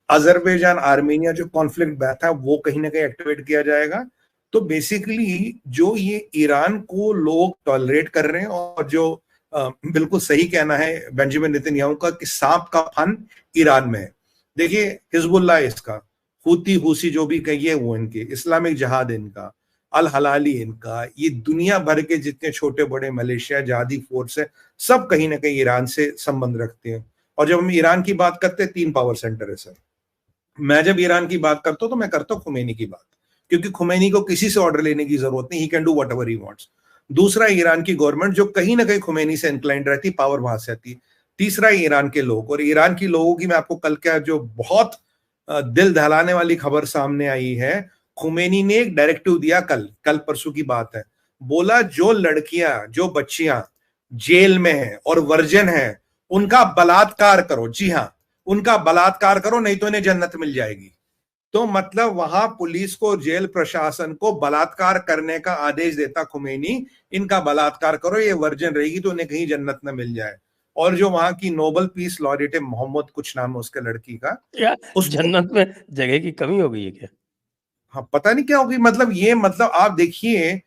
अजरबैजान आर्मेनिया जो कॉन्फ्लिक्ट बैठा है वो कहीं ना कहीं एक्टिवेट किया जाएगा। तो बेसिकली जो ये ईरान को लोग टॉलरेट कर रहे हैं, और जो बिल्कुल सही कहना है बेंजामिन नेतन्याहू का कि सांप का फन ईरान में है। देखिए हिजबुल्लाह इसका, हूती हुसी जो भी कहिए वो इनके, इस्लामिक जिहाद इनका, अल हलाली इनका, ये दुनिया भर के जितने छोटे बड़े मलेशिया जिहादी फोर्स है, सब कहीं ना कहीं ईरान से संबंध रखते हैं। और जब हम ईरान की बात करते हैं, 3 पावर सेंटर है सर, मैं जब ईरान की बात करता हूं तो मैं करता हूं खुमैनी की बात, क्योंकि खुमैनी को किसी से ऑर्डर लेने की जरूरत नहीं, he can do whatever he wants. दूसरा, ईरान की गवर्नमेंट जो कहीं ना कहीं खुमैनी से इंक्लाइंड रहती, पावर वहां से आती। तीसरा, ईरान के लोग, और ईरान की लोगों की मैं आपको कल क्या जो बहुत दिल दहलाने वाली खबर सामने आई है, खुमैनी ने एक डायरेक्टिव दिया, कल कल परसों की बात है, बोला जो लड़कियां जो बच्चियां जेल में हैं और वर्जन हैं उनका बलात्कार करो, जी हाँ उनका बलात्कार करो, नहीं तो इन्हें जन्नत मिल जाएगी। तो मतलब वहां पुलिस को, जेल प्रशासन को बलात्कार करने का आदेश देता खुमैनी, इनका बलात्कार करो, ये वर्जन रहेगी तो इन्हें कहीं जन्नत न मिल जाए। और जो वहां की नोबेल पीस लॉरियट है, मोहम्मद कुछ नाम है उसके लड़की का, क्या उसको, जन्नत में जगह की कमी हो गई है क्या? हाँ पता नहीं क्या होगी, मतलब ये, मतलब आप देखिए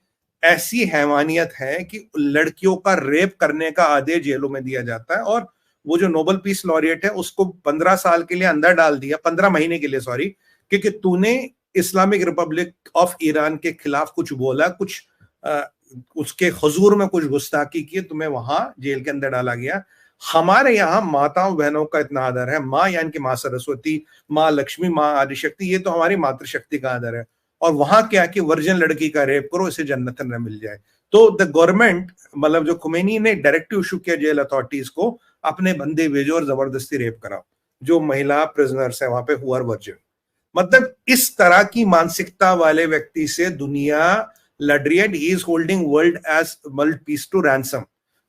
ऐसी हैवानियत है कि लड़कियों का रेप करने का आदेश जेलों में दिया जाता है। और वो जो नोबेल पीस लॉरियट है उसको 15 साल के लिए अंदर डाल दिया, 15 महीने के लिए सॉरी, क्योंकि तूने इस्लामिक रिपब्लिक ऑफ ईरान के खिलाफ कुछ बोला, कुछ उसके हुजूर में कुछ गुस्ताखी की, तुम्हें वहां जेल के अंदर डाला गया। हमारे यहाँ माताओं बहनों का इतना आदर है, माँ यानी कि माँ सरस्वती, माँ लक्ष्मी, माँ आदिशक्ति, ये तो हमारी मातृशक्ति का आदर है। और वहां क्या कि वर्जन लड़की का रेप करो, इसे जन्नत न मिल जाए। तो द गवर्नमेंट, मतलब जो खुमैनी ने डायरेक्टिव इशू किया जेल अथॉरिटीज को, अपने बंदे भेजो और जबरदस्ती रेप कराओ जो महिला प्रिजनर्स है वहां पे, हुआ वर्जन। मतलब इस तरह की मानसिकता वाले व्यक्ति से दुनिया लड़ रही है। He is holding world as world peace to ransom,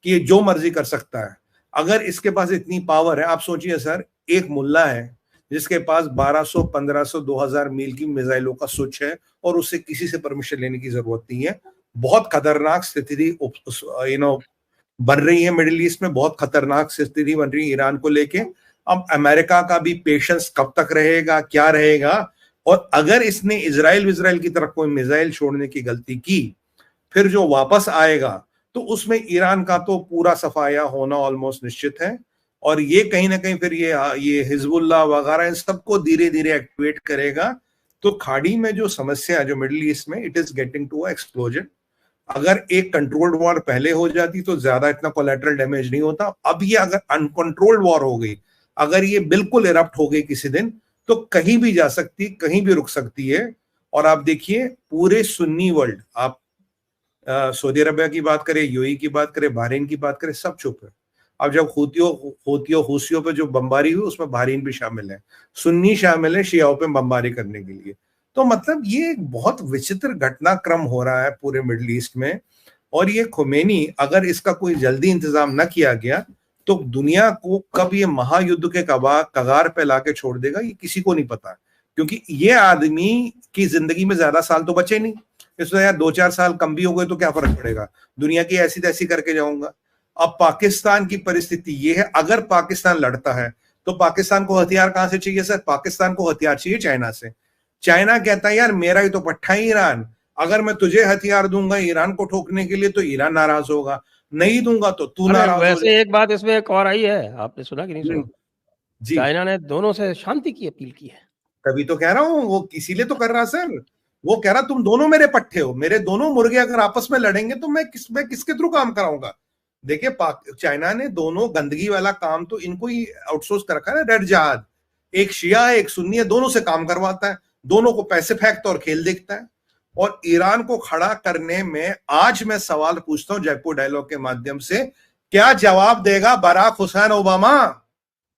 कि ये जो मर्जी कर सकता है। अगर इसके पास इतनी पावर है, आप सोचिए सर, एक मुल्ला है जिसके पास 1200, 1500, 2000 मील की मिसाइलों का स्विच है और उससे किसी से परमिशन लेने की जरूरत नहीं है। बहुत खतरनाक स्थिति बन रही है मिडिल ईस्ट में, बहुत खतरनाक स्थिति बन रही है ईरान को लेके। अब अमेरिका का भी पेशेंस कब तक रहेगा, क्या रहेगा। और अगर इसने इजराइल की तरफ कोई मिसाइल छोड़ने की गलती की, फिर जो वापस आएगा तो उसमें ईरान का तो पूरा सफाया होना ऑलमोस्ट निश्चित है। और ये कहीं ना कहीं फिर ये हिजबुल्लाह वगैरह इन सबको धीरे धीरे एक्टिवेट करेगा। तो खाड़ी में जो समस्या है जो मिडिल ईस्ट में, it is getting to explosion. अगर एक कंट्रोल्ड वॉर पहले हो जाती तो ज्यादा इतना कोलैटरल डैमेज नहीं होता। अब ये अगर अनकंट्रोल्ड वॉर हो गई, अगर ये बिल्कुल इरप्ट हो गई किसी दिन, तो कहीं भी जा सकती, कहीं भी रुक सकती है। और आप देखिए पूरे सुन्नी वर्ल्ड, आप सऊदी अरबिया की बात करें, यूएई की बात करें, बहरीन की बात करें, सब चुप है। अब जब हूथियों पे जो बमबारी हुई उसमें बहरीन भी शामिल है, सुन्नी शामिल है शियाओं पे बमबारी करने के लिए। तो मतलब ये एक बहुत विचित्र घटनाक्रम हो रहा है पूरे मिडिल ईस्ट में। और ये खुमैनी, अगर इसका कोई जल्दी इंतजाम न किया गया तो दुनिया को कब ये महायुद्ध के कगार पे लाके छोड़ देगा ये किसी को नहीं पता। क्योंकि ये आदमी की जिंदगी में ज्यादा साल तो बचे नहीं, इसमें यार 2-4 साल कम भी हो गए तो क्या फर्क पड़ेगा, दुनिया की ऐसी तैसी करके जाऊंगा। अब पाकिस्तान की परिस्थिति ये है, अगर पाकिस्तान लड़ता है तो पाकिस्तान को हथियार कहां से चाहिए सर? पाकिस्तान को हथियार चाहिए चाइना से। चाइना कहता है यार मेरा ही तो पट्टा है ईरान, अगर मैं तुझे हथियार दूंगा ईरान को ठोकने के लिए तो ईरान नाराज होगा, नहीं दूंगा तो तू अरे नाराज हो वैसे एक बात इसमें एक और आई है, आपने सुना कि नहीं जाए। सुना? जी, चाइना ने दोनों से शांति की अपील की है। तभी तो कह रहा हूं, वो इसीलिए तो कर रहा सर। वो कह रहा तुम दोनों मेरे पट्टे हो, मेरे दोनों मुर्गे अगर आपस में लड़ेंगे तो मैं किसके थ्रू काम कराऊंगा। देखिए चाइना ने दोनों गंदगी वाला काम तो इनको ही आउटसोर्स कर रखा है, रेड जहाज, एक शिया है एक सुन्नी है, दोनों से काम करवाता है, दोनों को पैसे फेंकता और खेल देखता है। और ईरान को खड़ा करने में आज मैं सवाल पूछता हूं जयपुर डायलॉग के माध्यम से, क्या जवाब देगा बराक हुसैन ओबामा?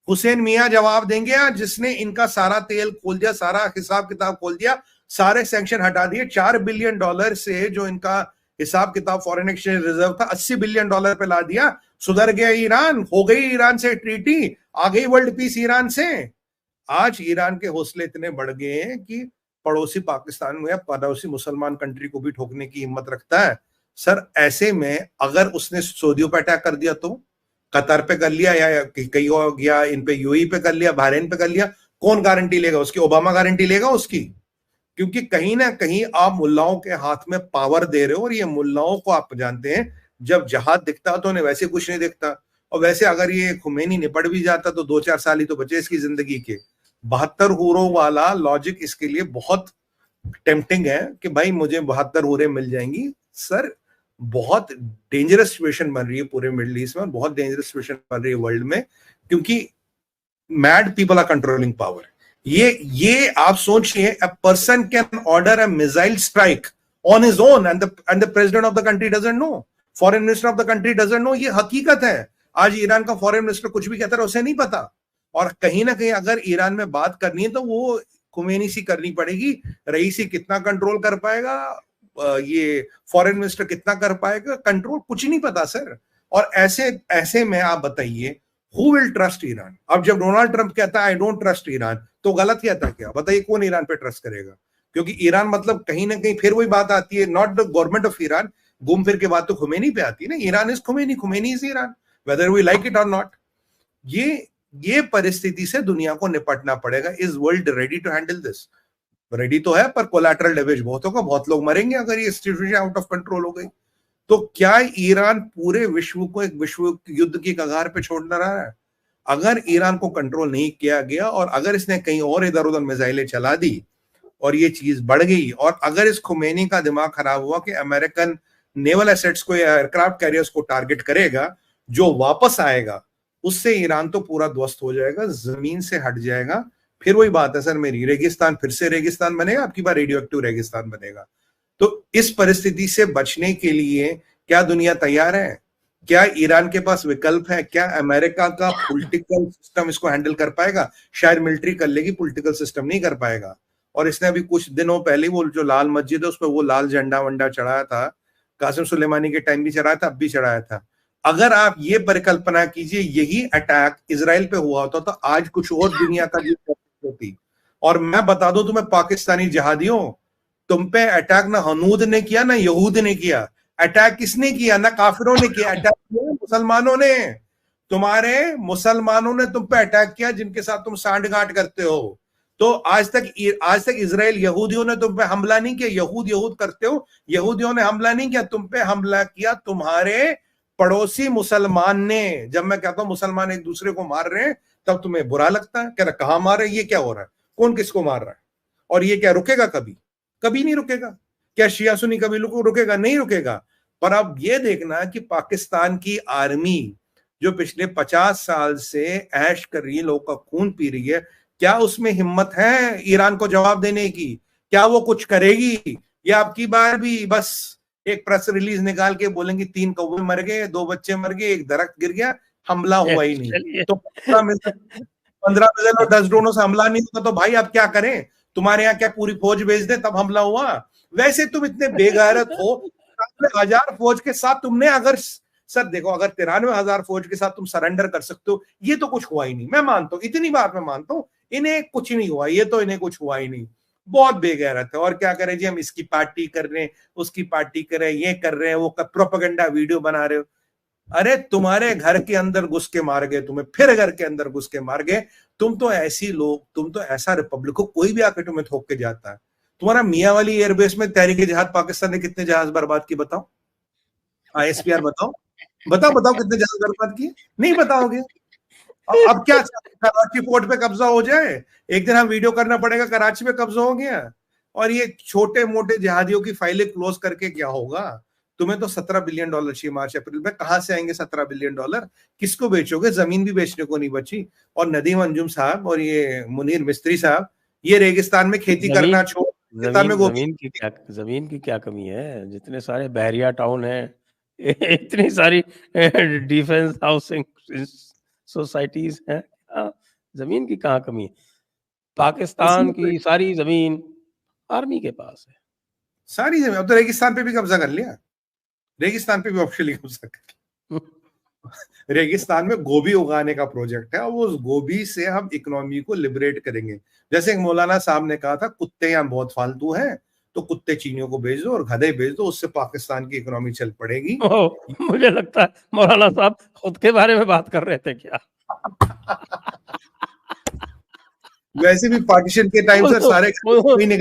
हुसैन मियां जवाब देंगे आज, जिसने इनका सारा तेल खोल दिया, सारा हिसाब किताब खोल दिया, सारे सैंक्शन हटा दिए। $4 बिलियन से जो इनका हिसाब किताब फॉरेन एक्सचेंज रिजर्व था $80 बिलियन पे ला दिया। सुधर गया ईरान, हो गई ईरान से ट्रीटी, आ गई वर्ल्ड पीस ईरान से। आज ईरान के हौसले इतने बढ़ गए हैं कि पड़ोसी पाकिस्तान में, पड़ोसी मुसलमान कंट्री को भी ठोकने की हिम्मत रखता है। सर ऐसे में अगर उसने सऊदियों पर अटैक कर दिया तो, कतर पे कर लिया या कहीं और गया, इन पे यूएई पे कर लिया, बहरीन पे कर लिया, कौन गारंटी लेगा उसकी? ओबामा गारंटी लेगा उसकी? क्योंकि कहीं ना कहीं आप मुल्लाओं के हाथ में पावर दे रहे हो। और ये मुल्लाओं को आप जानते हैं, जब जहाद दिखता तो उन्हें वैसे कुछ नहीं दिखता। और वैसे अगर ये खुमैनी निपट भी जाता तो 2-4 साल ही तो बचे इसकी जिंदगी के। 72 हूरों वाला लॉजिक इसके लिए बहुत टेम्पटिंग है कि भाई मुझे 72 हूरें मिल जाएंगी। सर बहुत डेंजरस सिचुएशन बन रही है पूरे मिडिल ईस्ट में, बहुत डेंजरस सिचुएशन बन रही है वर्ल्ड में, क्योंकि mad people are controlling power. ये आप सोचिए, a person can order a missile strike on his own and the president of the country doesn't know, foreign minister of the country doesn't know. ये हकीकत है। आज Iran का foreign minister कुछ भी कहता है, उसे नहीं पता। और कहीं ना कहीं अगर ईरान में बात करनी है तो वो खुमैनी सी करनी पड़ेगी। रईसी कितना कंट्रोल कर पाएगा, ये फॉरेन मिनिस्टर कितना कर पाएगा कंट्रोल, कुछ नहीं पता सर। और ऐसे ऐसे में आप बताइए, हु विल ट्रस्ट ईरान? अब जब डोनाल्ड ट्रंप कहता है आई डोंट ट्रस्ट ईरान, तो गलत कहता क्या? बताइए कौन ईरान पे ट्रस्ट करेगा? क्योंकि ईरान मतलब कहीं ना कहीं फिर वही बात आती है, not the government of Iran, घूम फिर के बात तो खुमैनी पे आती है ना। Iran is Khomeini, Khomeini is Iran, whether we like it or not. ये परिस्थिति से दुनिया को निपटना पड़ेगा। Is world ready to handle this? Ready तो है, पर कोलैटरल डैमेज बहुत होगा, बहुत लोग मरेंगे अगर ये सिचुएशन आउट ऑफ कंट्रोल हो गई। तो क्या ईरान पूरे विश्व को एक विश्व युद्ध की कगार पे छोड़ रहा है? अगर ईरान को कंट्रोल नहीं किया गया और अगर इसने कहीं और इधर उधर मिसाइलें चला दी और ये चीज बढ़ गई, और अगर इस खुमैनी का दिमाग खराब हुआ कि अमेरिकन नेवल एसेट्स को या एयरक्राफ्ट कैरियर्स को टारगेट करेगा, जो वापस आएगा उससे ईरान तो पूरा ध्वस्त हो जाएगा, जमीन से हट जाएगा। फिर वही बात है सर मेरी, रेगिस्तान फिर से रेगिस्तान बनेगा, आपकी बार रेडियो एक्टिव रेगिस्तान बनेगा। तो इस परिस्थिति से बचने के लिए क्या दुनिया तैयार है? क्या ईरान के पास विकल्प है? क्या अमेरिका का पॉलिटिकल सिस्टम इसको हैंडल कर पाएगा? शायद मिलिट्री कर लेगी, पॉलिटिकल सिस्टम नहीं कर पाएगा। और इसने अभी कुछ दिनों पहले वो जो लाल मस्जिद है उस पर वो लाल झंडा वंडा चढ़ाया था, कासिम सुलेमानी के टाइम भी चढ़ाया था, अब भी चढ़ाया था। अगर आप ये परिकल्पना कीजिए यही अटैक इजराइल पे हुआ होता तो आज कुछ और दुनिया का होती। और मैं बता दूं तुम्हें, पाकिस्तानी जिहादियों, तुम पे अटैक ना हनूद ने किया ना यहूद ने किया। अटैक किसने किया? ना काफिरों ने किया, अटैक किया मुसलमानों ने। तुम्हारे मुसलमानों ने तुम पे अटैक किया जिनके साथ तुम सांठगांठ करते हो। तो आज तक इजराइल यहूदियों ने तुम पे हमला नहीं किया, यहूद करते हो, यहूदियों ने हमला नहीं किया, तुम पे हमला किया तुम्हारे पड़ोसी मुसलमान ने। जब मैं कहता हूं मुसलमान एक दूसरे को मार रहे हैं तब तुम्हें बुरा लगता है, कह रहा कहां मार रहे हैं, ये क्या हो रहा है, कौन किसको मार रहा है, और ये क्या रुकेगा? कभी कभी नहीं रुकेगा। क्या शिया सुन्नी कभी रुकेगा? नहीं रुकेगा। पर अब ये देखना कि पाकिस्तान की आर्मी जो पिछले 50 साल से ऐश कर रही है, लोगों का खून पी रही है, क्या उसमें हिम्मत है ईरान को जवाब देने की? क्या वो कुछ करेगी? या आपकी बार भी बस एक प्रेस रिलीज निकाल के बोलेंगे 3 कौवे मर गए, 2 बच्चे मर गए, एक दरख्त गिर गया, हमला हुआ ही नहीं। तो 15 मिसाइल और 10 ड्रोनों से हमला नहीं होता तो भाई आप क्या करें? तुम्हारे यहाँ क्या पूरी फौज भेज दे तब हमला हुआ? वैसे तुम इतने बेगैरत हो, 93,000 फौज के साथ तुमने अगर सर देखो, अगर 93,000 फौज के साथ तुम सरेंडर कर सकते हो, ये तो कुछ हुआ ही नहीं। मैं मानता हूं, इतनी बात मैं मानता हूं, इन्हें कुछ नहीं हुआ, ये तो इन्हें कुछ हुआ ही नहीं। बहुत बेगैरत है। और क्या करें जी, हम इसकी पार्टी कर रहे हैं, उसकी पार्टी कर रहे हैं, ये कर रहे हैं, वो प्रोपेगेंडा वीडियो बना रहे हो। अरे तुम्हारे घर के अंदर घुस के मार गए तुम्हें, फिर घर के अंदर घुस के मार गए। तुम तो ऐसी लोग, तुम तो ऐसा रिपब्लिक हो, कोई भी आके तुम्हें ठोक के जाता है। तुम्हारा मियाँ वाली एयरबेस में तहरीक जिहाद पाकिस्तान ने कितने जहाज बर्बाद किए बताओ? ISPR बताओ, बताओ कितने जहाज बर्बाद किए? नहीं बताओगे। अब क्या कराची पोर्ट पे कब्जा हो जाए, एक दिन हम वीडियो करना पड़ेगा कराची पे कब्जा हो गया। और ये छोटे मोटे जिहादियों की फाइलें क्लोज करके क्या होगा? तुम्हें तो $17 बिलियन चाहिए मार्च अप्रैल में, कहां से आएंगे $17 बिलियन? किसको बेचोगे? जमीन भी बेचने को नहीं बची। और नदीम अंजुम साहब और ये मुनीर मिस्त्री साहब, ये रेगिस्तान में खेती करना छोड़, जमीन की क्या कमी है? जितने सारे बहरिया टाउन है, इतनी सारी डिफेंस हाउसिंग सोसाइटीज हैं, जमीन की कहाँ कमी है? पाकिस्तान की सारी जमीन आर्मी के पास है, सारी जमीन। अब तो रेगिस्तान पे भी कब्जा कर लिया, रेगिस्तान पे भी ऑफिशियली कब्जा कर लिया। रेगिस्तान में गोभी उगाने का प्रोजेक्ट है, और वो उस गोभी से हम इकोनॉमी को लिबरेट करेंगे। जैसे एक मौलाना साहब ने कहा था, कुत्ते यहाँ बहुत फालतू हैं, तो कुत्ते चीनियों को भेज दो और गधे भेज दो, उससे पाकिस्तान की इकोनॉमी चल पड़ेगी। मुझे लगता है मौलाना साहब खुद के बारे में बात कर रहे थे क्या? वैसे भी पार्टीशन के टाइम से सारे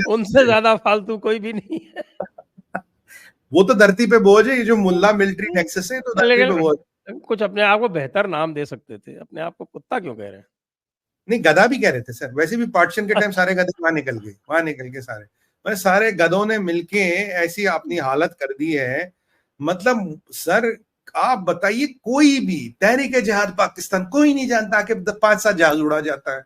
उनसे ज्यादा फालतू कोई भी नहीं है। वो तो धरती पे बोझ है, ये जो मुल्ला मिलिट्री नेक्सस है, तो धरती पे बोझ। कुछ अपने आप को बेहतर नाम दे सकते थे, अपने आप को कुत्ता क्यों कह रहे हैं? नहीं, गधा भी कह रहे थे सर। वैसे भी पार्टीशन के टाइम सारे गधे वहां निकल गए सारे गधों ने मिलके ऐसी अपनी हालत कर दी है। मतलब सर आप बताइए, कोई भी तहरीक जिहाद पाकिस्तान कोई नहीं जानता कि 5-7 जहाज उड़ा जाता है।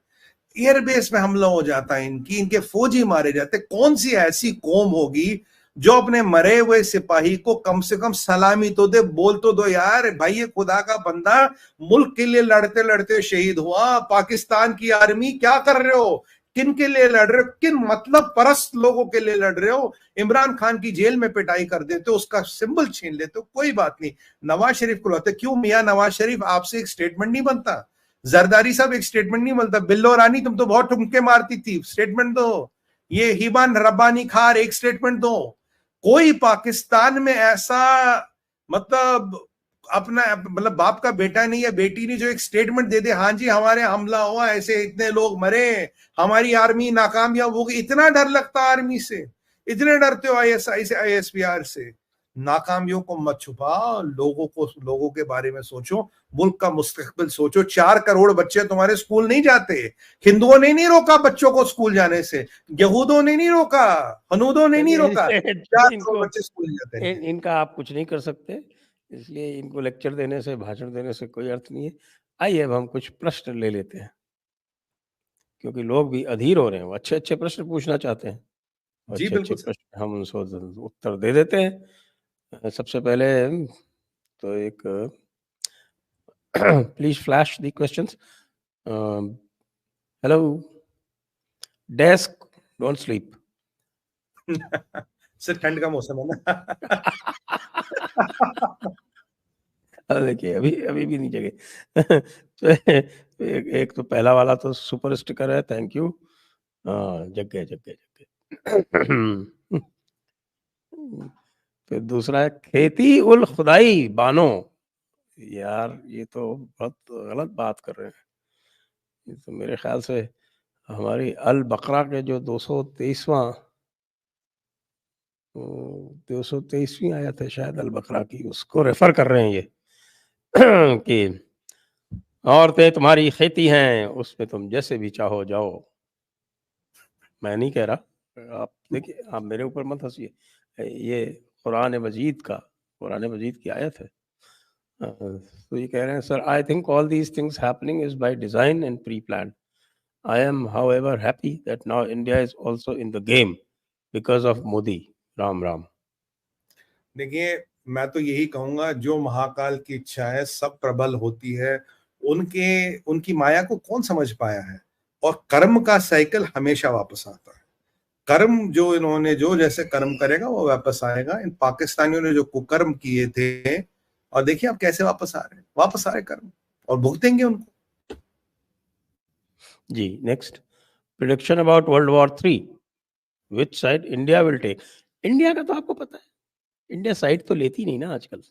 एयरबेस में हमला हो जाता है इनकी, इनके फौजी मारे जाते। कौन सी ऐसी कौम होगी जो अपने मरे हुए सिपाही को कम से कम सलामी तो दे, बोल तो दो यार भाई ये खुदा का बंदा मुल्क के लिए लड़ते लड़ते शहीद हुआ। पाकिस्तान की आर्मी क्या कर रहे हो, किन के लिए लड़ रहे हो, किन मतलब परस्त लोगों के लिए लड़ रहे हो। इमरान खान की जेल में पिटाई कर देते हो, उसका सिंबल छीन लेते हो, कोई बात नहीं। नवाज शरीफ को लाते, क्यों मियां नवाज शरीफ आपसे एक स्टेटमेंट नहीं बनता? जरदारी साहब एक स्टेटमेंट नहीं बनता? बिल्लो रानी तुम तो बहुत ठुमके मारती थी, स्टेटमेंट दो। ये हिबान रब्बानी खार एक स्टेटमेंट दो। कोई पाकिस्तान में ऐसा मतलब अपना मतलब बाप का बेटा नहीं है, बेटी नहीं, जो एक स्टेटमेंट दे दे, हाँ जी हमारे हमला हुआ, ऐसे इतने लोग मरे, हमारी आर्मी नाकामयाब हो गई। इतना डर लगता आर्मी से, इतने डरते हो आईएसआई से, आईएसपीआर से। नाकामियों को मत छुपाओ, लोगों के बारे में सोचो, मुल्क का मुस्तकबिल सोचो। 4 करोड़ बच्चे तुम्हारे स्कूल नहीं जाते। हिंदुओं ने नहीं रोका बच्चों को स्कूल जाने से, यहूदों ने नहीं रोका, हनूदों ने नहीं रोका, 4 करोड़ बच्चे स्कूल नहीं जाते हैं। इनका आप कुछ नहीं कर सकते, इसलिए इनको लेक्चर देने से, भाषण देने से कोई अर्थ नहीं है। आइए अब हम कुछ प्रश्न ले लेते हैं, क्योंकि लोग भी अधीर हो रहे हैं, वो अच्छे-अच्छे प्रश्न पूछना चाहते हैं। जी अच्छे-अच्छे बिल्कुल सर। प्रश्न हम उनको उत्तर दे देते हैं। सबसे पहले तो एक please flash the questions. Hello desk don't sleep. Sir ठंड का मौसम है ना। देखिए अभी अभी भी नहीं जगे। तो एक तो पहला वाला तो सुपर स्टिकर है, थैंक यू। जग गए जग गए जग गए। फिर दूसरा है खेती उल खुदाई बानो। यार ये तो बहुत गलत बात कर रहे हैं। ये तो मेरे ख्याल से हमारी अल बकरा के जो 223वां 223वीं आयत है शायद अल बकरा की, उसको रेफर कर रहे हैं ये। कि औरतें तुम्हारी खेती हैं, उसमें तुम जैसे भी चाहो जाओ। मैं नहीं कह रहा, आप देखिए, आप मेरे ऊपर मत हंसिए। ये कुरान मजीद की आयत है। तो ये कह रहे हैं, sir I think all these things happening is by design and pre plan. I am however happy that now India is also in the game because of Modi. Ram Ram. देखिए मैं तो यही कहूंगा, जो महाकाल की इच्छा है सब प्रबल होती है। उनके उनकी माया को कौन समझ पाया है? और कर्म का साइकिल हमेशा वापस आता है। कर्म जो इन्होंने जो जैसे कर्म करेगा वो वापस आएगा। इन पाकिस्तानियों ने जो कुकर्म किए थे, और देखिए अब कैसे वापस आ रहे हैं, वापस आ रहे कर्म, और भुगतेंगे उनको। जी next, prediction about world war 3, which side India will take. India का तो आपको पता है, इंडिया साइड तो लेती नहीं ना आजकल।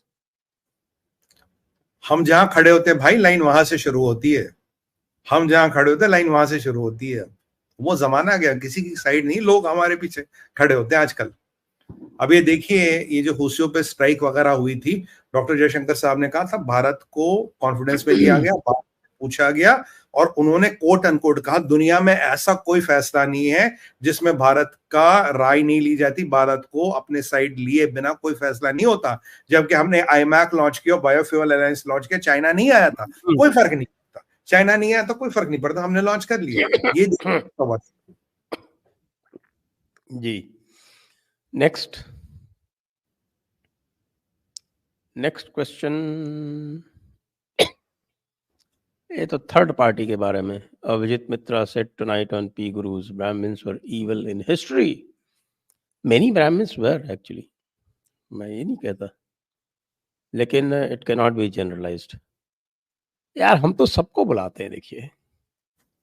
हम जहां खड़े होते हैं भाई, लाइन वहां से शुरू होती है। हम जहां खड़े होते हैं लाइन वहां से शुरू होती है। वो जमाना गया, किसी की साइड नहीं, लोग हमारे पीछे खड़े होते हैं आजकल। अब ये देखिए, ये जो हुसियों पे स्ट्राइक वगैरह हुई थी, डॉक्टर जयशंकर साहब ने कहा था भारत को कॉन्फिडेंस में लिया गया, पूछा गया, और उन्होंने कोट अनकोट कहा दुनिया में ऐसा कोई फैसला नहीं है जिसमें भारत का राय नहीं ली जाती, भारत को अपने साइड लिए बिना कोई फैसला नहीं होता। जबकि हमने आईमैक लॉन्च किया, बायोफ्यूल अलायंस लॉन्च किया, चाइना नहीं आया था, कोई फर्क नहीं पड़ता। चाइना नहीं आया तो कोई फर्क नहीं पड़ता, हमने लॉन्च कर लिया। ये जी नेक्स्ट क्वेश्चन, ये तो थर्ड पार्टी के बारे में। Abhijit Mitra said tonight on P Gurus Brahmins were evil in history. Many Brahmins were actually, मैं ये नहीं कहता, लेकिन it can not be generalized. यार हम तो सबको बुलाते हैं, देखिए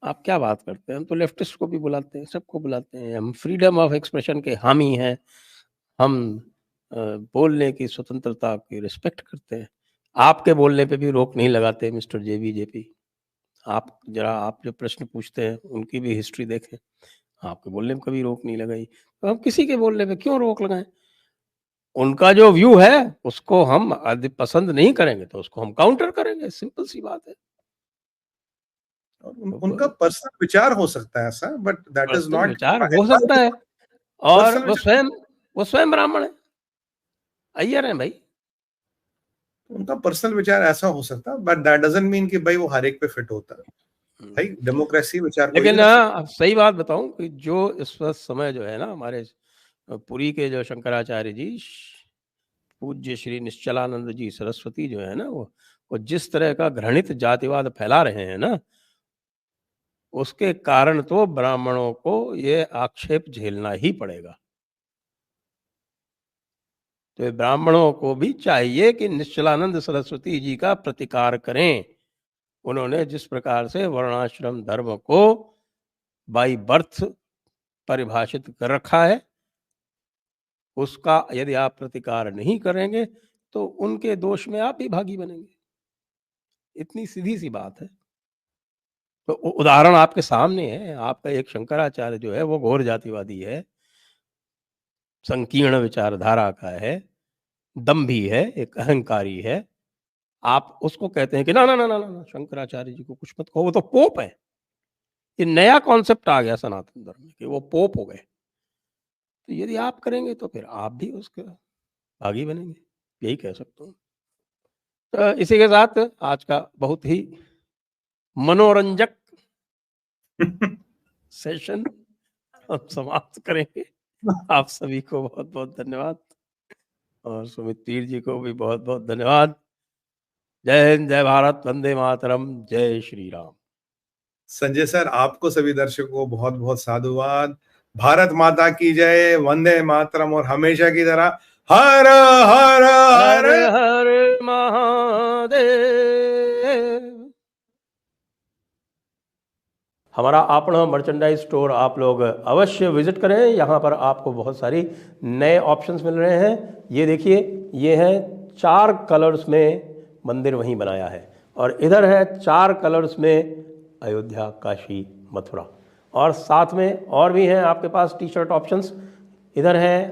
आप क्या बात करते हैं, हम तो लेफ्टिस्ट को भी बुलाते हैं, सबको बुलाते हैं। हम फ्रीडम ऑफ एक्सप्रेशन के हामी हैं, हम बोलने की स्वतंत्रता की रिस्पेक्ट करते हैं। आपके बोलने पे भी रोक नहीं लगाते मिस्टर जेबी। आप जरा, आप जो प्रश्न पूछते हैं उनकी भी हिस्ट्री देखें, आपके बोलने में कभी रोक नहीं लगाई, तो हम किसी के बोलने पे क्यों रोक लगाएं? उनका जो व्यू है उसको हम यदि पसंद नहीं करेंगे तो उसको हम काउंटर करेंगे, सिंपल सी बात है। उनका पर्सनल विचार हो सकता है ऐसा, but that is personal not विचार हो सकता है, और पर्सनल। वो स्वयं ब्राह्मण है, अय्यर है भाई। उनका पर्सनल विचार ऐसा हो सकता है, बट दैट डजंट मीन कि भाई वो हर एक पे फिट होता है। भाई डेमोक्रेसी विचार कोई लेकिन भी रख सकता अब सही बात बताऊं कि जो इस वक्त समय जो है ना, हमारे पुरी के जो शंकराचार्य जी, पूज्य श्री निश्चलानंद जी सरस्वती जो है ना, वो जिस तरह का घृणित जातिवाद फैला रहे हैं ना, उसके कारण तो ब्राह्मणों को ये आक्षेप झेलना ही पड़ेगा। तो ब्राह्मणों को भी चाहिए कि निश्चलानंद सरस्वती जी का प्रतिकार करें। उन्होंने जिस प्रकार से वर्णाश्रम धर्म को बाय बर्थ परिभाषित कर रखा है, उसका यदि आप प्रतिकार नहीं करेंगे तो उनके दोष में आप भी भागी बनेंगे। इतनी सीधी सी बात है। तो उदाहरण आपके सामने है। आपका एक शंकराचार्य जो है वो घोर जातिवादी है, संकीर्ण विचारधारा का है, दम्भी है, एक अहंकारी है। आप उसको कहते हैं कि ना ना ना ना ना, शंकराचार्य जी को कुछ मत कहो, वो तो पोप है। ये नया कॉन्सेप्ट आ गया सनातन धर्म में कि वो पोप हो गए। तो यदि आप करेंगे तो फिर आप भी उसके भागी बनेंगे, यही कह सकता हूँ। तो इसी के साथ आज का बहुत ही मनोरंजक सेशन हम समाप्त करेंगे। आप सभी को बहुत बहुत धन्यवाद, और सुमित पीर जी को भी बहुत बहुत धन्यवाद। जय हिंद, जय भारत, वंदे मातरम, जय श्री राम। संजय सर, आपको सभी दर्शकों को बहुत बहुत साधुवाद। भारत माता की जय, वंदे मातरम, और हमेशा की तरह हर हर हर हर हर महादेव। हमारा अपना मर्चेंडाइज स्टोर आप लोग अवश्य विजिट करें। यहाँ पर आपको बहुत सारी नए ऑप्शंस मिल रहे हैं। ये देखिए, ये है 4 कलर्स में मंदिर वहीं बनाया है, और इधर है 4 कलर्स में अयोध्या, काशी, मथुरा, और साथ में और भी हैं आपके पास टी शर्ट ऑप्शंस। इधर है